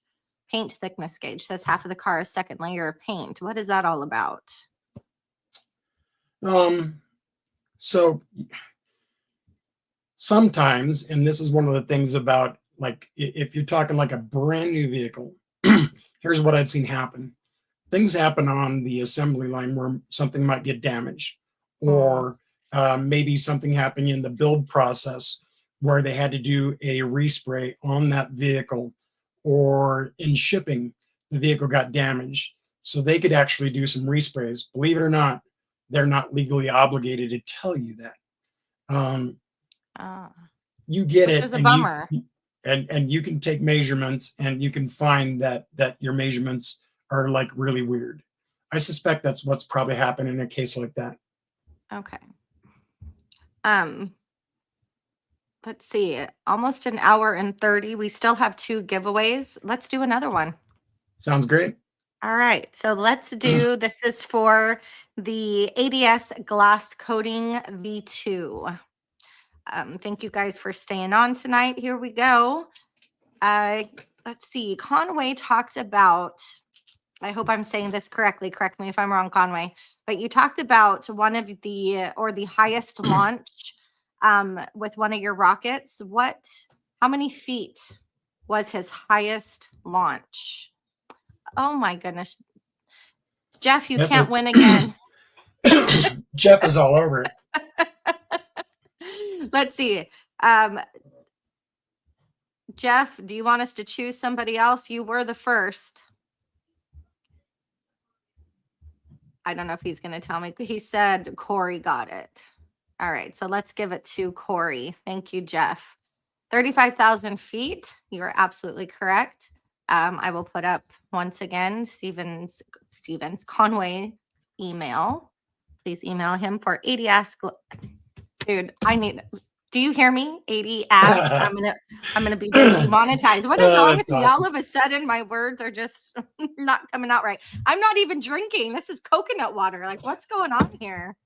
paint thickness gauge, says half of the car is second layer of paint. What is that all about? So sometimes, and this is one of the things about, like, if you're talking like a brand new vehicle, here's what I've seen happen. Things happen on the assembly line where something might get damaged, or maybe something happening in the build process where they had to do a respray on that vehicle, or in shipping, the vehicle got damaged. So they could actually do some resprays. Believe it or not, they're not legally obligated to tell you that. You get it. Which is a bummer. And you can take measurements and you can find that your measurements are like really weird. I suspect that's what's probably happened in a case like that. Okay. Let's see, almost an hour and 30. We still have 2 giveaways. Let's do another one. Sounds great. All right, so let's do, this is for the ADS glass coating V2. Thank you guys for staying on tonight. Here we go. Let's see, Conway talked about, I hope I'm saying this correctly. Correct me if I'm wrong, Conway. But you talked about one of the, or the highest launch with one of your rockets. How many feet was his highest launch? Oh my goodness. Jeff, you can't win again. Jeff is all over it. Let's see. Jeff, do you want us to choose somebody else? You were the first. I don't know if he's going to tell me. He said Corey got it. All right, so let's give it to Corey. Thank you, Jeff. 35,000 feet. You are absolutely correct. I will put up once again Stevens Conway's email. Please email him for 80 ask. Dude, do you hear me? 80 ask. I'm gonna be demonetized. What is wrong with me? Awesome. All of a sudden my words are just not coming out right. I'm not even drinking. This is coconut water. Like, what's going on here?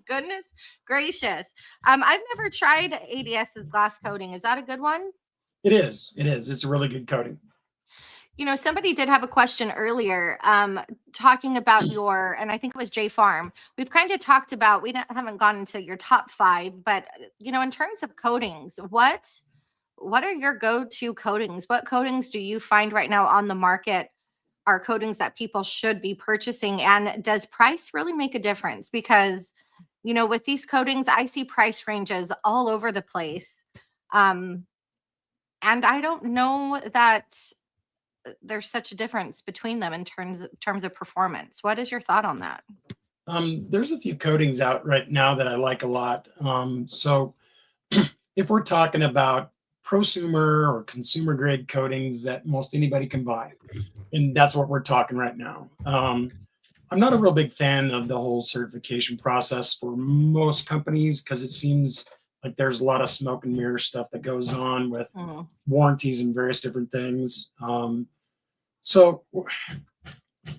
Goodness gracious. I've never tried ADS's glass coating. Is that a good one? It is. It's a really good coating. You know, somebody did have a question earlier talking about your, and I think it was J Farm. We've kind of talked about, we haven't gone into your top 5, but, you know, in terms of coatings, what are your go-to coatings? What coatings do you find right now on the market are coatings that people should be purchasing? And does price really make a difference? Because, you know, with these coatings, I see price ranges all over the place. Um, and I don't know that there's such a difference between them in terms of performance. What is your thought on that? There's a few coatings out right now that I like a lot. So if we're talking about prosumer or consumer grade coatings that most anybody can buy, and that's what we're talking right now. I'm not a real big fan of the whole certification process for most companies because it seems like there's a lot of smoke and mirror stuff that goes on with warranties and various different things. So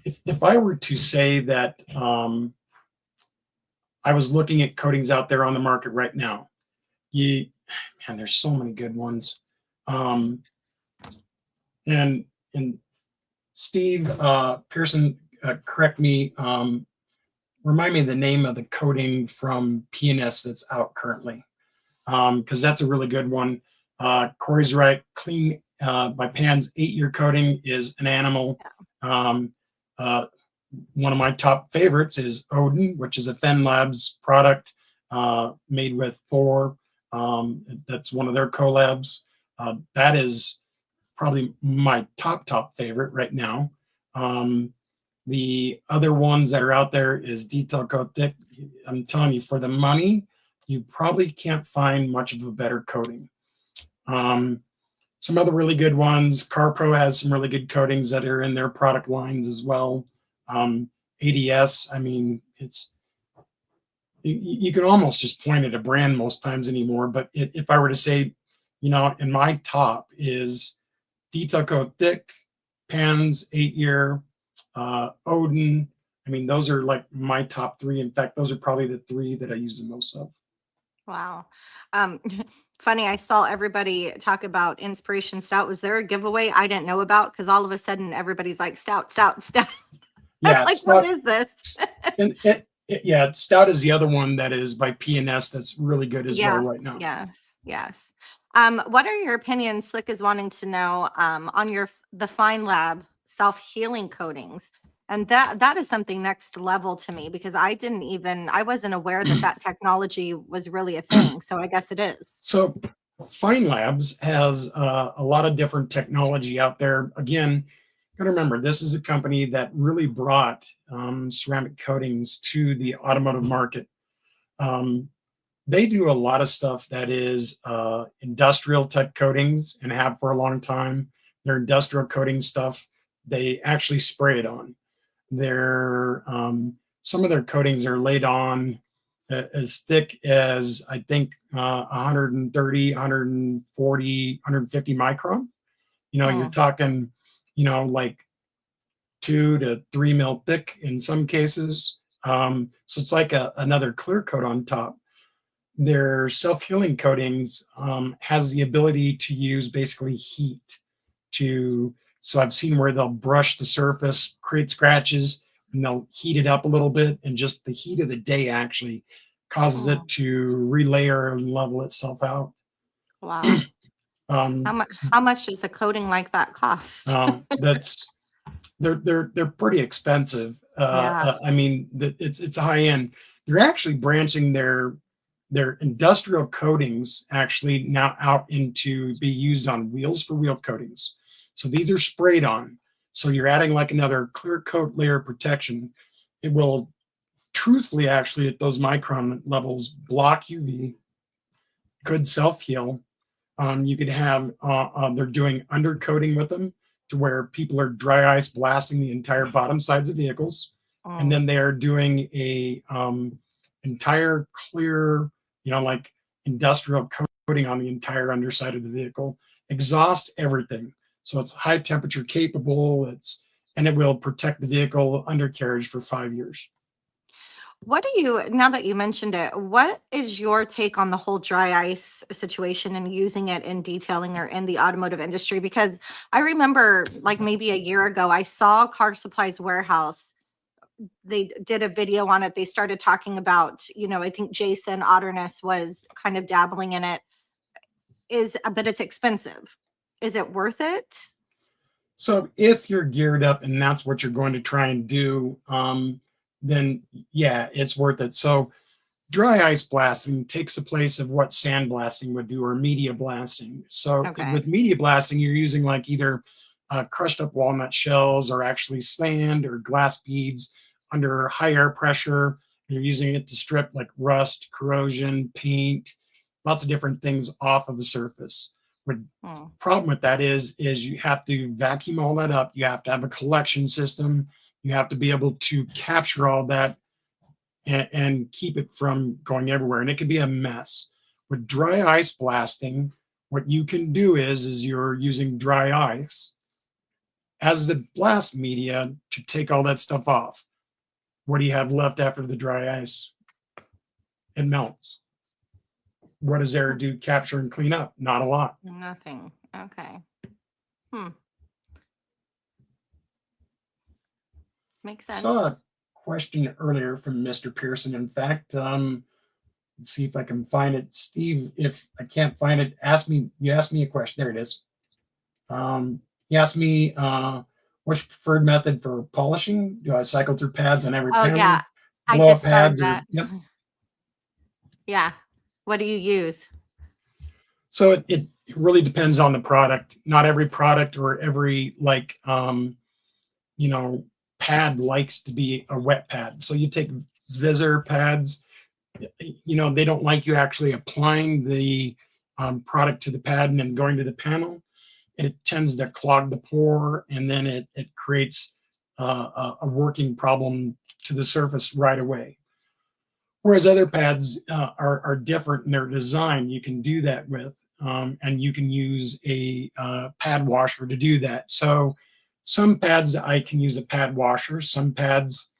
if I were to say that I was looking at coatings out there on the market right now, man, there's so many good ones. And Steve Pearson, correct me, remind me of the name of the coating from P&S that's out currently, because that's a really good one. Corey's right. Clean by Pan's 8-year coating is an animal. One of my top favorites is Odin, which is a Fen Labs product made with Thor. That's one of their collabs. That is probably my top favorite right now. The other ones that are out there is Detail Coat Thick. I'm telling you, for the money, you probably can't find much of a better coating. Some other really good ones. CarPro has some really good coatings that are in their product lines as well. ADS, I mean, you can almost just point at a brand most times anymore. But if I were to say, you know, in my top is Detail Coat Thick, Pan's 8-year, Odin. I mean, those are like my top 3. In fact, those are probably the 3 that I use the most of. Wow. Funny, I saw everybody talk about Inspiration Stout. Was there a giveaway I didn't know about? Because all of a sudden everybody's like, stout. Yeah, Like, Stout, what is this? yeah, Stout is the other one that is by P&S that's really good as well right now. Yes. What are your opinions? Slick is wanting to know on the Fine Lab self-healing coatings. And that is something next level to me, because I wasn't aware that technology was really a thing. So I guess it is. So Fine Labs has a lot of different technology out there. Again, got to remember, this is a company that really brought ceramic coatings to the automotive market. They do a lot of stuff that is industrial type coatings and have for a long time. Their industrial coating stuff, they actually spray it on. Some of their coatings are laid on as thick as, I think, 130, 140, 150 micron. You know, you're talking, you know, like 2 to 3 mil thick in some cases. So it's like another clear coat on top. Their self-healing coatings has the ability to use basically heat so I've seen where they'll brush the surface, create scratches, and they'll heat it up a little bit, and just the heat of the day actually causes it to relayer and level itself out. Wow. How much does a coating like that cost? They're pretty expensive. I mean, it's a high end. They're actually branching their industrial coatings actually now out into be used on wheels for wheel coatings. So these are sprayed on. So you're adding like another clear coat layer of protection. It will truthfully actually at those micron levels block UV, could self-heal. You could have, they're doing undercoating with them to where people are dry ice blasting the entire bottom sides of vehicles. And then they're doing a entire clear, you know, like industrial coating on the entire underside of the vehicle, exhaust everything. So it's high temperature capable. And it will protect the vehicle undercarriage for 5 years. Now that you mentioned it, what is your take on the whole dry ice situation and using it in detailing or in the automotive industry? Because I remember like maybe a year ago, I saw Car Supplies Warehouse. They did a video on it. They started talking about, you know, I think Jason Otterness was kind of dabbling in it. But it's expensive. Is it worth it? So if you're geared up and that's what you're going to try and do, then yeah, it's worth it. So dry ice blasting takes the place of what sand blasting would do, or media blasting. So Okay. with media blasting, you're using like either crushed up walnut shells or actually sand or glass beads under high air pressure. You're using it to strip like rust, corrosion, paint, lots of different things off of the surface. What problem with that is you have to vacuum all that up. You have to have a collection system. You have to be able to capture all that and keep it from going everywhere. And it can be a mess. With dry ice blasting, what you can do is you're using dry ice as the blast media to take all that stuff off. What do you have left after the dry ice? It melts. What does there do? Capture and clean up? Not a lot. Nothing. Okay. Makes sense. Saw a question earlier from Mr. Pearson. In fact, let's see if I can find it. Steve, if I can't find it, you asked me a question. There it is. He asked me, what's your preferred method for polishing? Do I cycle through pads on every panel? Yeah. I Blow up just started pads or- that. Yep. Yeah. What do you use? So it really depends on the product. Not every product or every pad likes to be a wet pad. So you take Zvizzer pads, they don't like you actually applying the product to the pad and then going to the panel. It tends to clog the pore, and then it creates a working problem to the surface right away. Whereas other pads are different in their design. You can do that with, and you can use a pad washer to do that. So some pads I can use a pad washer. Some pads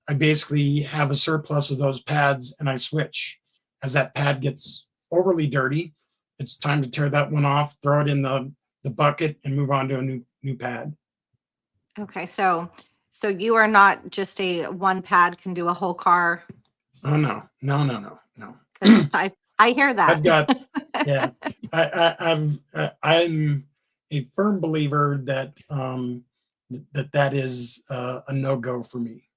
I basically have a surplus of those pads and I switch. As that pad gets overly dirty, it's time to tear that one off, throw it in the bucket, and move on to a new pad. Okay, so you are not just a one pad can do a whole car. Oh no. 'Cause I hear that. I've got yeah. I'm a firm believer that that is a no-go for me.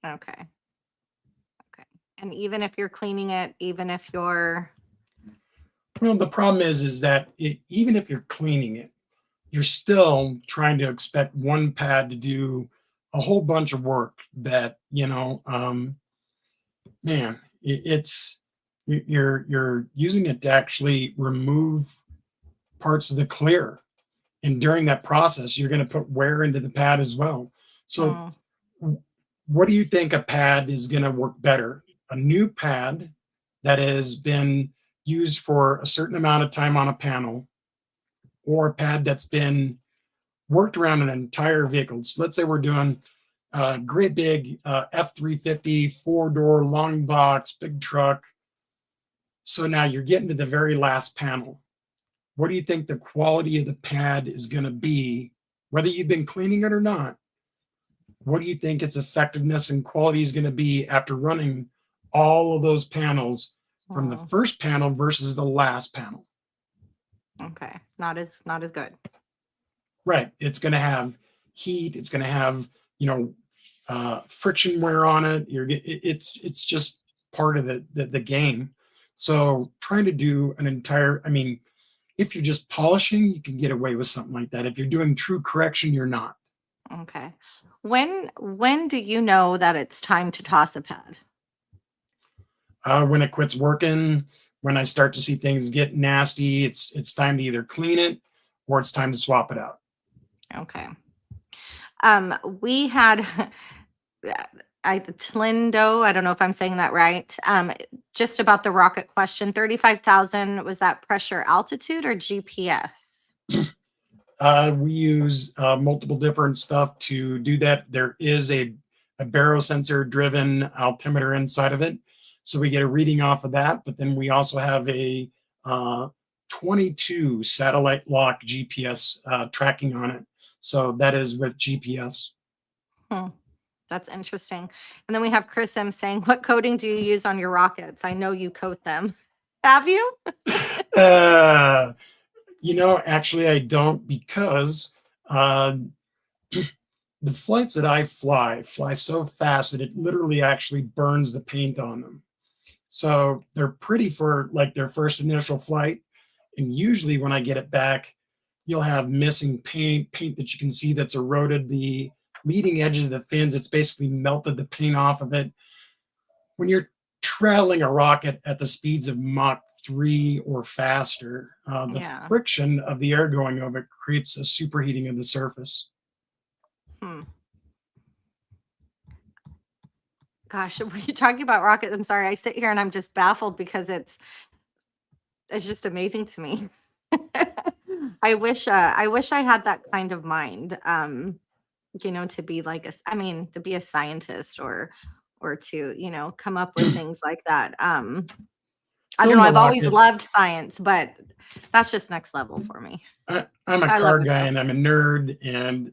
Okay. And even if you're cleaning it, even if you're Well, the problem is that even if you're cleaning it, you're still trying to expect one pad to do a whole bunch of work that, man, you're using it to actually remove parts of the clear. And during that process, you're going to put wear into the pad as well. So what do you think a pad is going to work better? A new pad that has been used for a certain amount of time on a panel, or a pad that's been worked around an entire vehicle? So let's say we're doing a great big F-350, 4-door, long box, big truck. So now you're getting to the very last panel. What do you think the quality of the pad is going to be, whether you've been cleaning it or not? What do you think its effectiveness and quality is going to be after running all of those panels from the first panel versus the last panel? Okay, not as good. Right. It's going to have heat. It's going to have, friction wear on it. It's just part of the game. So trying to do if you're just polishing, you can get away with something like that. If you're doing true correction, you're not. Okay. When do you know that it's time to toss a pad? When it quits working, when I start to see things get nasty, it's time to either clean it or it's time to swap it out. Okay. We had Tlindo, I don't know if I'm saying that right. Just about the rocket question, 35,000, was that pressure, altitude, or GPS? We use multiple different stuff to do that. There is a barosensor driven altimeter inside of it. So we get a reading off of that, but then we also have a 22 satellite lock GPS tracking on it. So that is with GPS. That's interesting. And then we have Chris M saying, what coating do you use on your rockets? I know you coat them. Have you? Actually I don't, because Uh, the flights that I fly so fast that it literally actually burns the paint on them. So they're pretty for like their first initial flight. And usually when I get it back, you'll have missing paint that you can see that's eroded the leading edge of the fins. It's basically melted the paint off of it. When you're traveling a rocket at the speeds of Mach 3 or faster, the Yeah. friction of the air going over it creates a superheating of the surface. Gosh, when you're talking about rockets, I'm sorry, I sit here and I'm just baffled because it's just amazing to me. I wish I had that kind of mind, to be like to be a scientist or to, come up with things like that. I don't Building know, a I've always rocket, loved science, but that's just next level for me. I'm a I love car it guy though. and I'm a nerd, and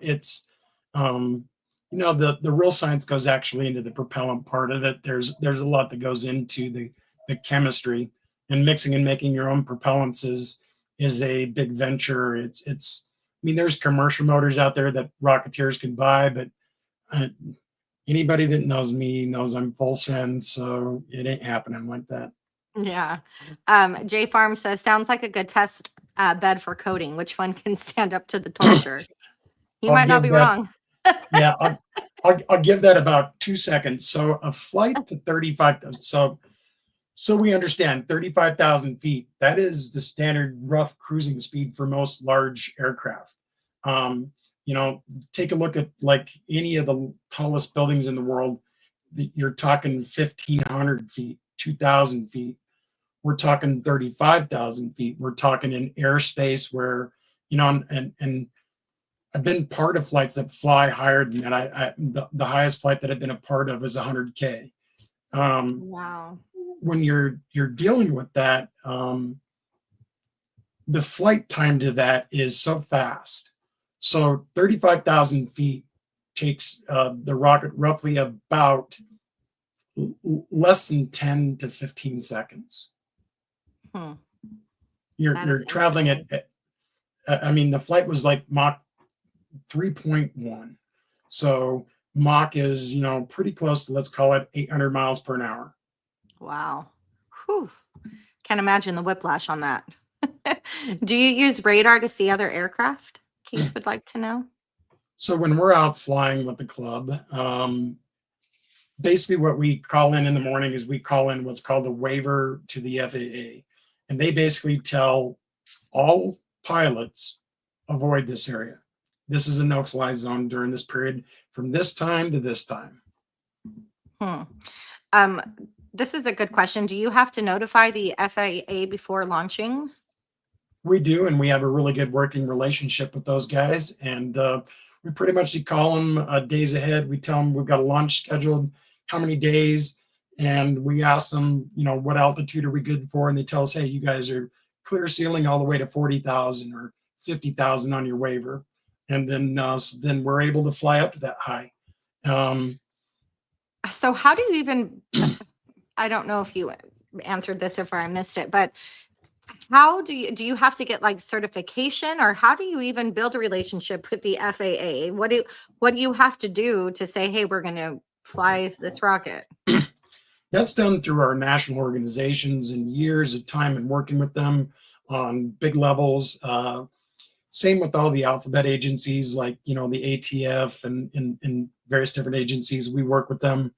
it's the real science goes actually into the propellant part of it. There's a lot that goes into the chemistry, and mixing and making your own propellants is a big venture. There's commercial motors out there that Rocketeers can buy, but uh, anybody that knows me knows I'm full send, so it ain't happening like that. Yeah. J Farm says, sounds like a good test bed for coding. Which one can stand up to the torture? You I'll might not give be that wrong. Yeah, I'll give that about 2 seconds. So a flight to 35, so we understand 35,000 feet. That is the standard rough cruising speed for most large aircraft. Um, take a look at like any of the tallest buildings in the world. You're talking 1,500 feet, 2,000 feet. We're talking 35,000 feet. We're talking in airspace where, and I've been part of flights that fly higher than that. The highest flight that I've been a part of is 100K. Wow. When you're dealing with that, the flight time to that is so fast. So 35,000 feet takes the rocket roughly about less than 10 to 15 seconds. That You're is traveling insane. the flight was like Mach 3.1. So Mach is, pretty close to, let's call it 800 miles per hour. Wow. Whew. Can't imagine the whiplash on that. Do you use radar to see other aircraft? Keith would like to know. So when we're out flying with the club, basically what we call in the morning is we call in what's called a waiver to the FAA. And they basically tell all pilots, avoid this area. This is a no-fly zone during this period from this time to this time. This is a good question. Do you have to notify the FAA before launching? We do, and we have a really good working relationship with those guys. And we pretty much call them days ahead. We tell them we've got a launch scheduled, how many days, and we ask them, what altitude are we good for? And they tell us, hey, you guys are clear ceiling all the way to 40,000 or 50,000 on your waiver. And then we're able to fly up to that high. So how do you even, I don't know if you answered this if I missed it, but how do you have to get like certification, or how do you even build a relationship with the FAA? What do you have to do to say, hey, we're going to fly this rocket? That's done through our national organizations and years of time and working with them on big levels. Same with all the alphabet agencies like, the ATF and various different agencies. We work with them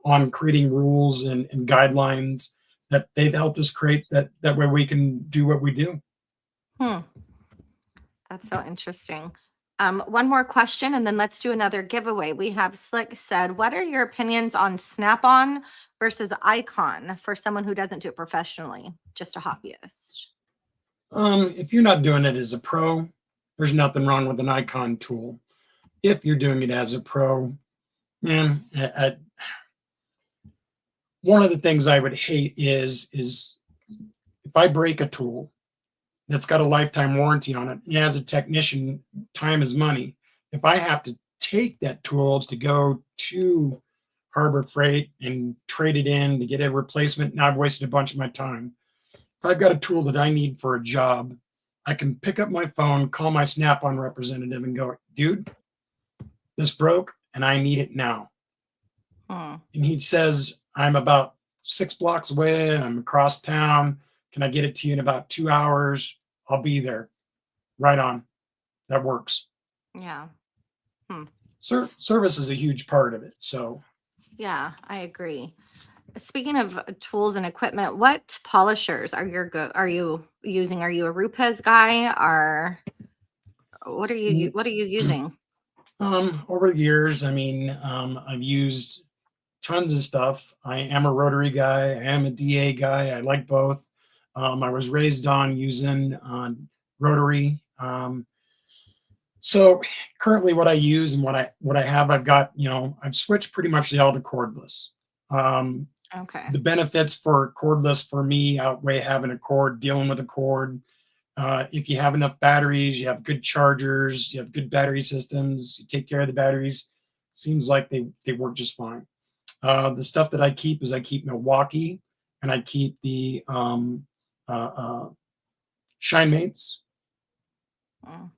on creating rules and guidelines that they've helped us create that way we can do what we do. That's so interesting. One more question, and then let's do another giveaway. We have Slick said, what are your opinions on Snap-on versus Icon for someone who doesn't do it professionally, just a hobbyist? If you're not doing it as a pro, there's nothing wrong with an Icon tool. If you're doing it as a pro, man, one of the things I would hate is if I break a tool that's got a lifetime warranty on it, and as a technician, time is money. If I have to take that tool to go to Harbor Freight and trade it in to get a replacement, now I've wasted a bunch of my time. If I've got a tool that I need for a job, I can pick up my phone, call my Snap-on representative and go, dude, this broke and I need it now. Hmm. And he says, I'm about 6 blocks away. I'm across town. Can I get it to you in about 2 hours? I'll be there. Right on. That works. Yeah. Service is a huge part of it. So Yeah, I agree. Speaking of tools and equipment, what polishers are you using? Are you a Rupes guy, or what are you using? over the years, I mean, I've used tons of stuff. I am a rotary guy. I am a DA guy. I like both. I was raised on using rotary. So currently what I use and what I have, I've got, I've switched pretty much all to cordless. Okay. The benefits for cordless for me outweigh having a cord, dealing with a cord. If you have enough batteries, you have good chargers, you have good battery systems, you take care of the batteries, seems like they work just fine. The stuff that I keep is I keep Milwaukee and I keep the Shine Mates. Mm.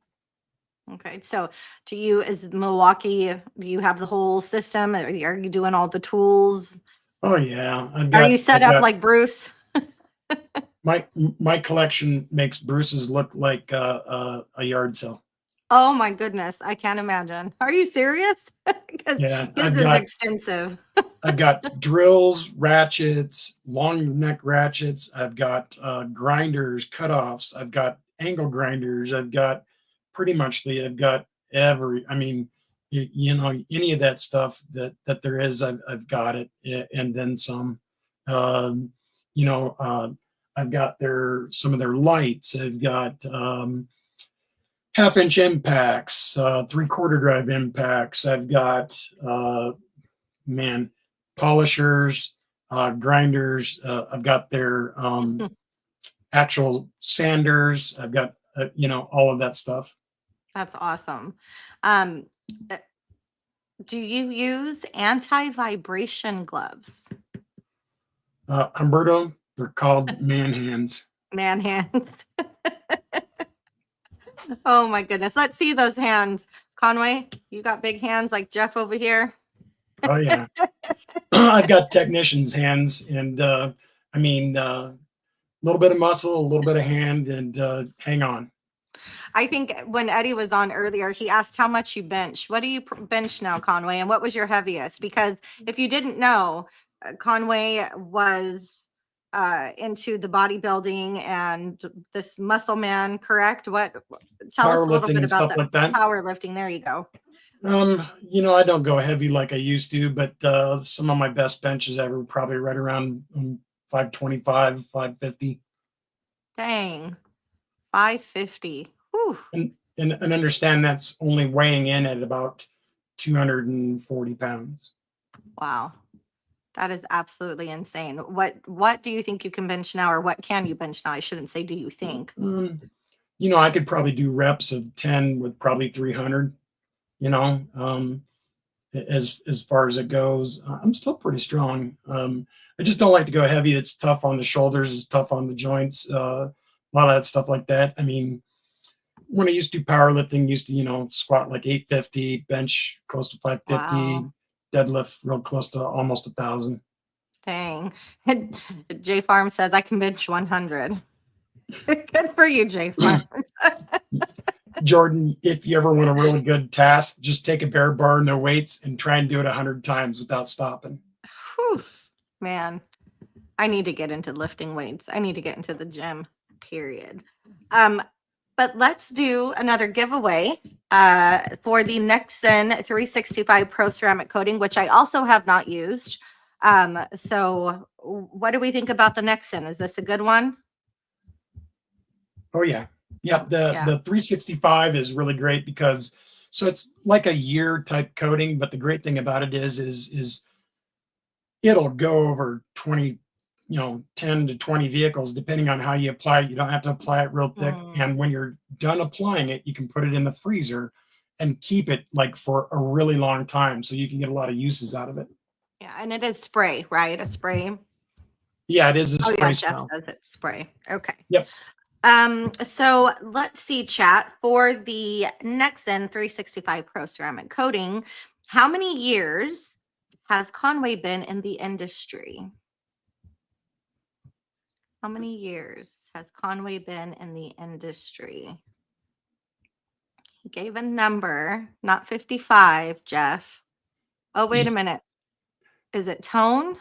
Okay. So is Milwaukee, do you have the whole system? Are you doing all the tools? Oh yeah, Are you set up like Bruce? my collection makes Bruce's look like a yard sale. Oh my goodness, I can't imagine. Are you serious? Because Yeah, his is extensive. I've got drills, ratchets, long neck ratchets. I've got grinders, cutoffs. I've got angle grinders. I've got pretty much I've got I mean, any of that stuff that there is, I've got it, and then some. I've got some of their lights. I've got half-inch impacts, 3/4 drive impacts. I've got polishers, grinders. I've got their actual sanders. I've got all of that stuff. That's awesome. Uh, do you use anti-vibration gloves? Humberto, they're called man hands. Man hands. Oh my goodness. Let's see those hands. Conway, you got big hands like Jeff over here. Oh yeah. I've got technician's hands, and a little bit of muscle, a little bit of hand, and hang on. I think when Eddie was on earlier, he asked how much you bench. What do you bench now, Conway? And what was your heaviest? Because if you didn't know, Conway was into the bodybuilding and this muscle man, correct? Tell us a little bit about that. Like that. Powerlifting. There you go. I don't go heavy like I used to, but some of my best benches ever probably right around 525, 550. Dang, 550. Whew. And understand that's only weighing in at about 240 pounds. Wow. That is absolutely insane. What do you think you can bench now, or what can you bench now? I shouldn't say do you think. I could probably do reps of 10 with probably 300, as far as it goes. I'm still pretty strong. I just don't like to go heavy. It's tough on the shoulders. It's tough on the joints. A lot of that stuff like that. I mean, when I used to do powerlifting, used to, squat like 850, bench close to 550, Wow. Deadlift real close to almost 1,000. Dang. J Farm says I can bench 100. Good for you, J Farm. Jordan, if you ever want a really good task, just take a bear bar, no weights, and try and do it 100 times without stopping. Whew, man, I need to get into lifting weights. I need to get into the gym, period. But let's do another giveaway for the Nexen 365 Pro Ceramic Coating, which I also have not used. So what do we think about the Nexen? Is this a good one? Oh, yeah. Yep. The 365 is really great because it's like a year type coating, but the great thing about it is it'll go over 10 to 20 vehicles, depending on how you apply it. You don't have to apply it real thick. And when you're done applying it, you can put it in the freezer and keep it like for a really long time. So you can get a lot of uses out of it. Yeah. And it is spray, right? A spray. Yeah, it is a spray. Jeff says it's spray. Okay. Yep. So let's see, chat, for the Nexen 365 Pro Ceramic Coating, how many years has Conway been in the industry? How many years has Conway been in the industry? He gave a number, not 55, Jeff. Oh, wait a minute. Is it Tone?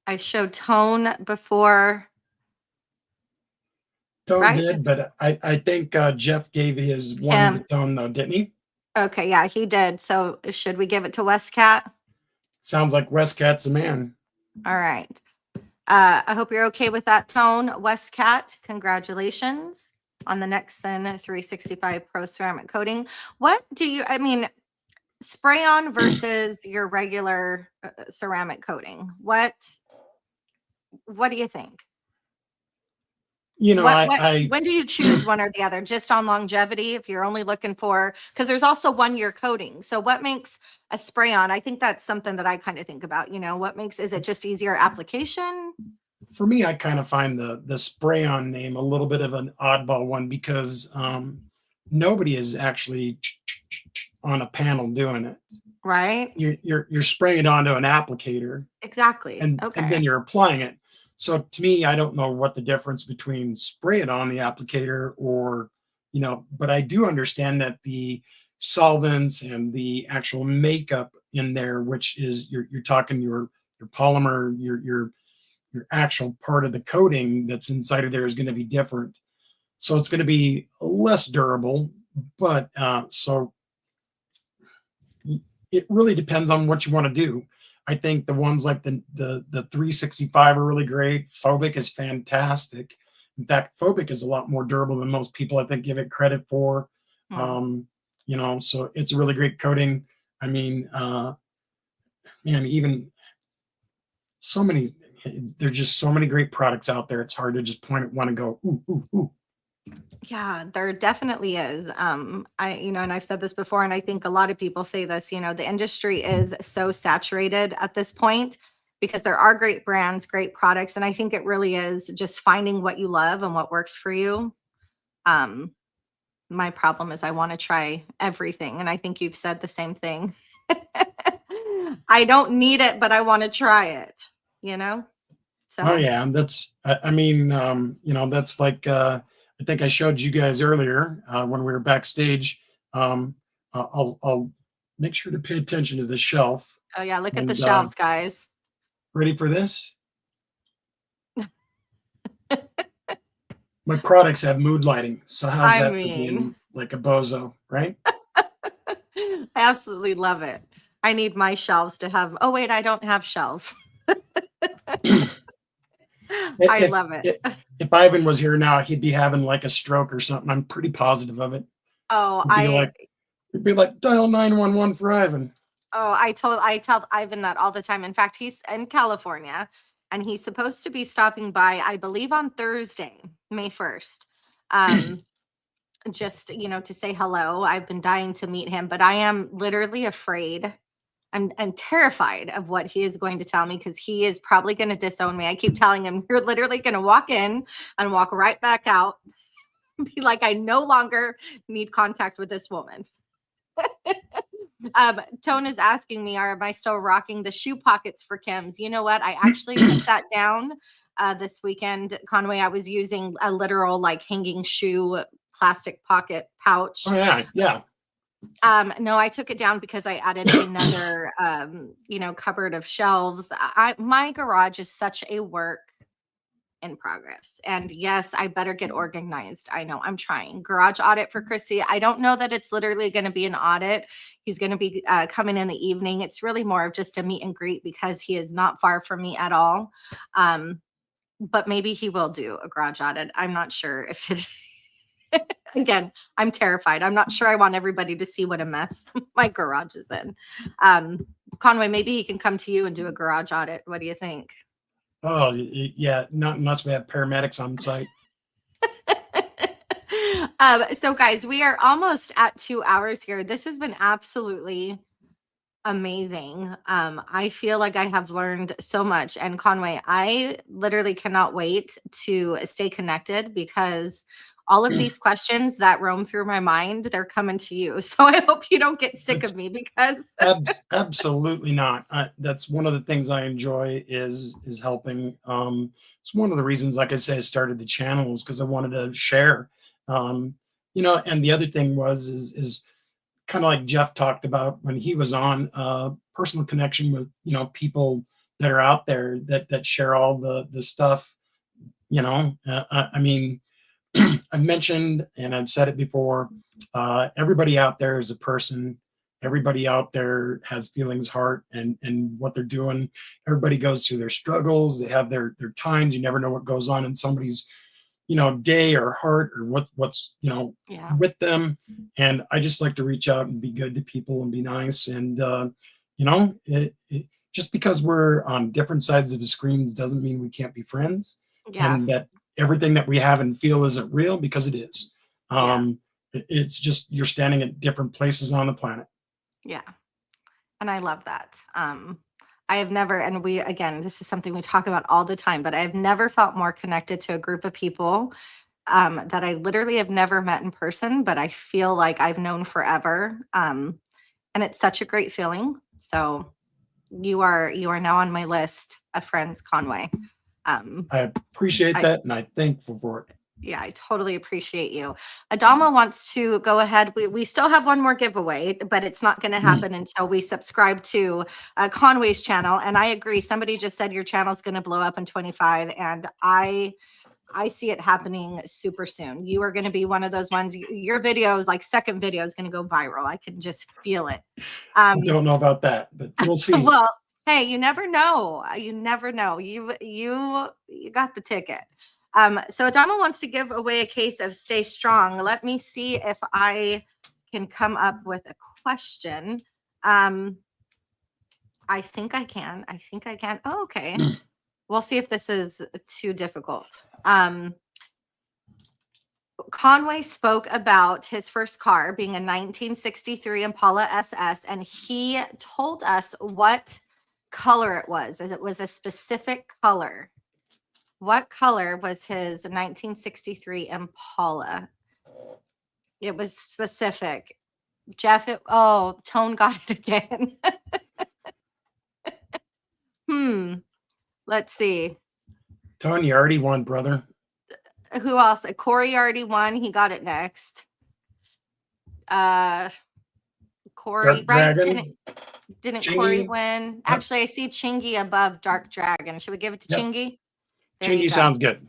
I showed Tone before. Tone Right? did, but I think Jeff gave his one to Him. Tone though, didn't he? Okay, yeah, he did. So should we give it to Westcat? Sounds like Westcat's the man. All right. I hope you're okay with that, Tone. Westcat, congratulations on the Nexen 365 Pro Ceramic Coating. What do you, I mean, spray on versus your regular ceramic coating? What do you think? You know, When do you choose one or the other? Just on longevity, if you're only looking for, because there's also 1-year coating. So what makes a spray on? I think that's something that I kind of think about, what makes, is it just easier application? for me, I kind of find the spray on name a little bit of an oddball one because nobody is actually on a panel doing it. Right. You're spraying it onto an applicator. Exactly. And then you're applying it. So to me, I don't know what the difference between spray it on the applicator or, but I do understand that the solvents and the actual makeup in there, which is you're talking your polymer, your actual part of the coating that's inside of there is going to be different. So it's going to be less durable, but so it really depends on what you want to do. I think the ones like the 365 are really great. Phobic is fantastic. In fact, Phobic is a lot more durable than most people, I think, give it credit for. So it's a really great coating. I mean, man, even so many, there's just so many great products out there. It's hard to just point at one and go, ooh, ooh, ooh. Yeah, there definitely is. And I've said this before, and I think a lot of people say this, the industry is so saturated at this point because there are great brands, great products. And I think it really is just finding what you love and what works for you. My problem is I want to try everything. And I think you've said the same thing. I don't need it, but I want to try it, So. Oh yeah. That's, that's like, I think I showed you guys earlier when we were backstage. I'll make sure to pay attention to the shelf. Oh yeah, look at the shelves, guys. Ready for this? My products have mood lighting, so how's that for being like a bozo, right? I absolutely love it. I need my shelves to have. Oh wait, I don't have shelves. I love it. If Ivan was here now, he'd be having like a stroke or something. I'm pretty positive of it. Oh, it'd be like dial 911 for Ivan. Oh, I tell Ivan that all the time. In fact, he's in California and he's supposed to be stopping by, I believe, on Thursday, May 1st. Just, to say hello. I've been dying to meet him, but I am literally afraid. I'm terrified of what he is going to tell me because he is probably going to disown me. I keep telling him, you're literally going to walk in and walk right back out. Be like, I no longer need contact with this woman. Tone is asking me, am I still rocking the shoe pockets for Kim's? You know what? I actually took that down this weekend. Conway, I was using a literal like hanging shoe plastic pocket pouch. Oh yeah, yeah. No, I took it down because I added another, cupboard of shelves. My garage is such a work in progress. And yes, I better get organized. I know I'm trying. Garage audit for Kristi. I don't know that it's literally going to be an audit. He's going to be coming in the evening. It's really more of just a meet and greet because he is not far from me at all. But maybe he will do a garage audit. I'm not sure if it again, I'm terrified. I'm not sure I want everybody to see what a mess my garage is in. Conway, maybe he can come to you and do a garage audit. What do you think? Oh, yeah. Not unless we have paramedics on site. So guys, we are almost at 2 hours here. This has been absolutely amazing. I feel like I have learned so much. And Conway, I literally cannot wait to stay connected because all of these questions that roam through my mind, they're coming to you. So I hope you don't get sick of It's me because absolutely not. That's one of the things I enjoy is helping. It's one of the reasons, like I say, I started the channel is because I wanted to share. Um, and the other thing is kind of like Jeff talked about when he was on, personal connection with people that are out there that share all the stuff. I mean, I've mentioned and I've said it before. Everybody out there is a person. Everybody out there has feelings, heart, and what they're doing. Everybody goes through their struggles. They have their times. You never know what goes on in somebody's day or heart or what's yeah. with them. And I just like to reach out and be good to people and be nice. And just because we're on different sides of the screens doesn't mean we can't be friends. Yeah. And that everything that we have and feel isn't real, because it is. Yeah. It's just you're standing at different places on the planet. Yeah. And I love that. I have never, and again, this is something we talk about all the time, but I've never felt more connected to a group of people that I literally have never met in person, but I feel like I've known forever. And it's such a great feeling. So you are now on my list of friends, Conway. I appreciate that, and I'm thankful for it. Yeah, I totally appreciate you. Adama wants to go ahead. We still have one more giveaway, but it's not going to happen until we subscribe to Conway's channel. And I agree. Somebody just said your channel is going to blow up in 25, and I see it happening super soon. You are going to be one of those ones. Your video is like second video is going to go viral. I can just feel it. I don't know about that, but we'll see. Well, hey, you never know. You never know. You got the ticket. So Adama wants to give away a case of Stay Strong. Let me see if I can come up with a question. I think I can. Oh, okay. We'll see if this is too difficult. Conway spoke about his first car being a 1963 Impala SS, and he told us what color it was, as it was a specific color. What color was his 1963 Impala? It was specific. Jeff, Tone got it again. Let's see. Tone, you already won, brother. Who else? Corey already won. He got it next. Corey, right? Didn't Chingy. Corey win? Actually, I see Chingy above Dark Dragon. Should we give it to Chingy? Chingy sounds good.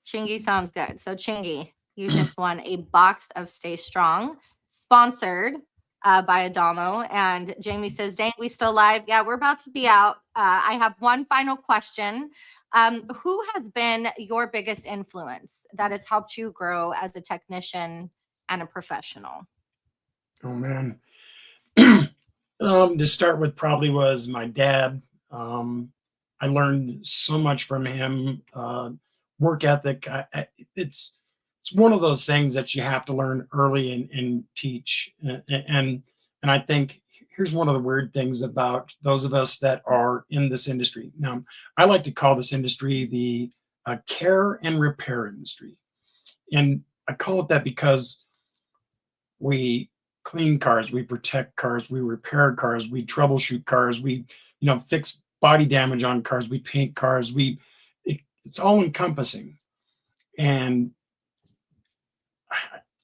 Chingy sounds good. So Chingy, you just won a box of Stay Strong, sponsored by Adamo. And Jamie says, dang, we still live? Yeah, we're about to be out. I have one final question. Who has been your biggest influence that has helped you grow as a technician and a professional? Oh, man. To start with probably was my dad. I learned so much from him. Work ethic. It's one of those things that you have to learn early and teach. And I think here's one of the weird things about those of us that are in this industry. Now, I like to call this industry the care and repair industry. And I call it that because we clean cars, we protect cars, we repair cars, we troubleshoot cars, we fix body damage on cars, we paint cars, it's all encompassing. And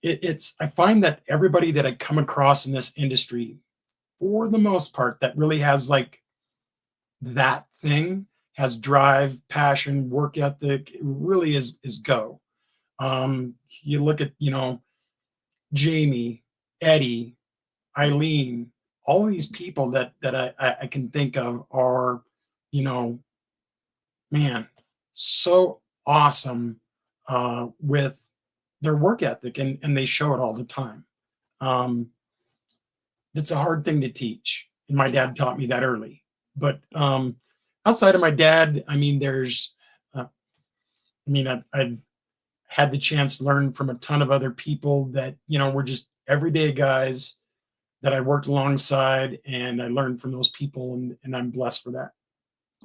I find that everybody that I come across in this industry, for the most part, that really has like that thing, has drive, passion, work ethic, it really is go. You look at Jamie, Eddie, Eileen, all these people that I can think of are, man, so awesome with their work ethic, and they show it all the time. It's a hard thing to teach, and my dad taught me that early. But outside of my dad, I mean, I've had the chance to learn from a ton of other people that were just everyday guys that I worked alongside, and I learned from those people, and I'm blessed for that.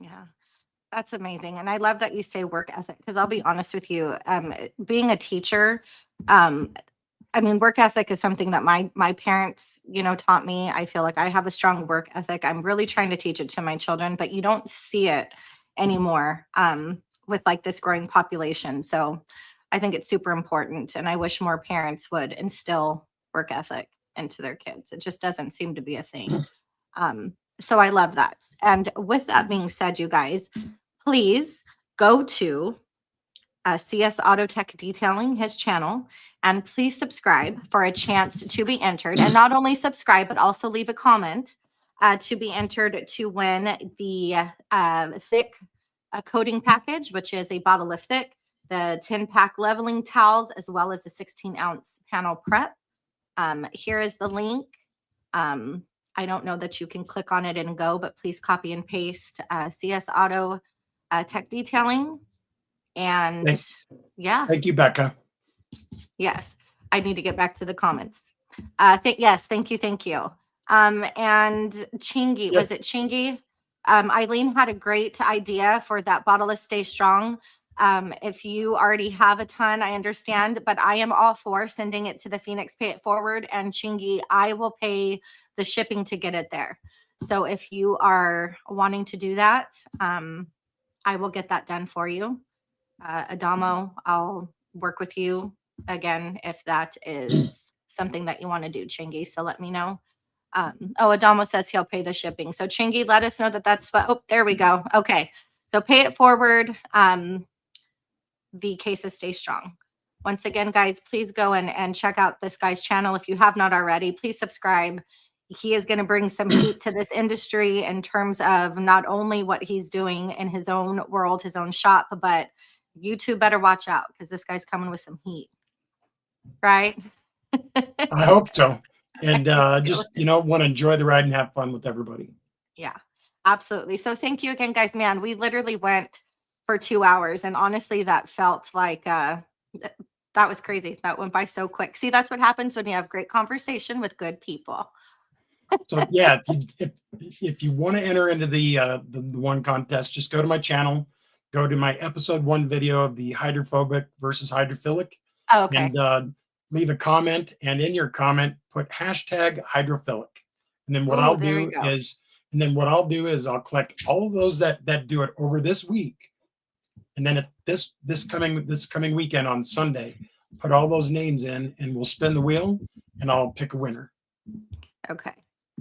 Yeah. That's amazing. And I love that you say work ethic, because I'll be honest with you, being a teacher, I mean, work ethic is something that my parents, taught me. I feel like I have a strong work ethic. I'm really trying to teach it to my children, but you don't see it anymore with like this growing population. So I think it's super important. And I wish more parents would instill work ethic into their kids. It just doesn't seem to be a thing. So I love that. And with that being said, you guys, please go to CS Auto Tech Detailing, his channel, and please subscribe for a chance to be entered. And not only subscribe, but also leave a comment to be entered to win the thick coating package, which is a bottle of thick, the 10-pack leveling towels, as well as the 16-ounce panel prep. Here is the link. I don't know that you can click on it and go, but please copy and paste CS Auto Tech Detailing. And yeah. Thank you, Becca. Yes. I need to get back to the comments. Yes. Thank you. Thank you. And Chingy, was it Chingy? Eileen had a great idea for that bottle of Stay Strong. If you already have a ton, I understand, but I am all for sending it to the Phoenix Pay It Forward, and Chingy, I will pay the shipping to get it there. So if you are wanting to do that, I will get that done for you. Adamo, I'll work with you again if that is something that you want to do, Chingy. So let me know. Adamo says he'll pay the shipping. So Chingy, let us know that that's what. Oh, there we go. Okay. So Pay It Forward. The case of Stay Strong. Once again, guys, please go and check out this guy's channel. If you have not already, please subscribe. He is going to bring some heat to this industry in terms of not only what he's doing in his own world, his own shop, but you two better watch out, because this guy's coming with some heat. Right? I hope so. And just, want to enjoy the ride and have fun with everybody. Yeah, absolutely. So thank you again, guys. Man, we literally went for 2 hours, and honestly, that felt like that was crazy. That went by so quick. See, that's what happens when you have great conversation with good people. So yeah, if you want to enter into the one contest, just go to my channel, go to my episode 1 video of the hydrophobic versus hydrophilic. Oh, okay. And leave a comment, and in your comment put #hydrophilic. And then what I'll do is I'll collect all of those that do it over this week. And then at this coming weekend on Sunday, put all those names in, and we'll spin the wheel, and I'll pick a winner. Okay.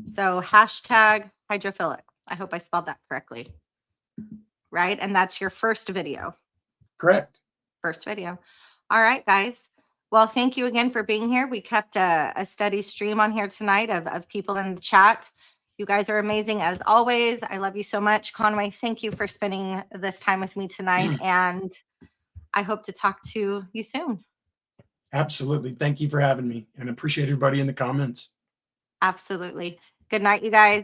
So #hydrophilic. I hope I spelled that correctly. Right? And that's your first video. Correct. First video. All right, guys. Well, thank you again for being here. We kept a steady stream on here tonight of people in the chat. You guys are amazing as always. I love you so much. Conway, thank you for spending this time with me tonight. And I hope to talk to you soon. Absolutely. Thank you for having me, and appreciate everybody in the comments. Absolutely. Good night, you guys.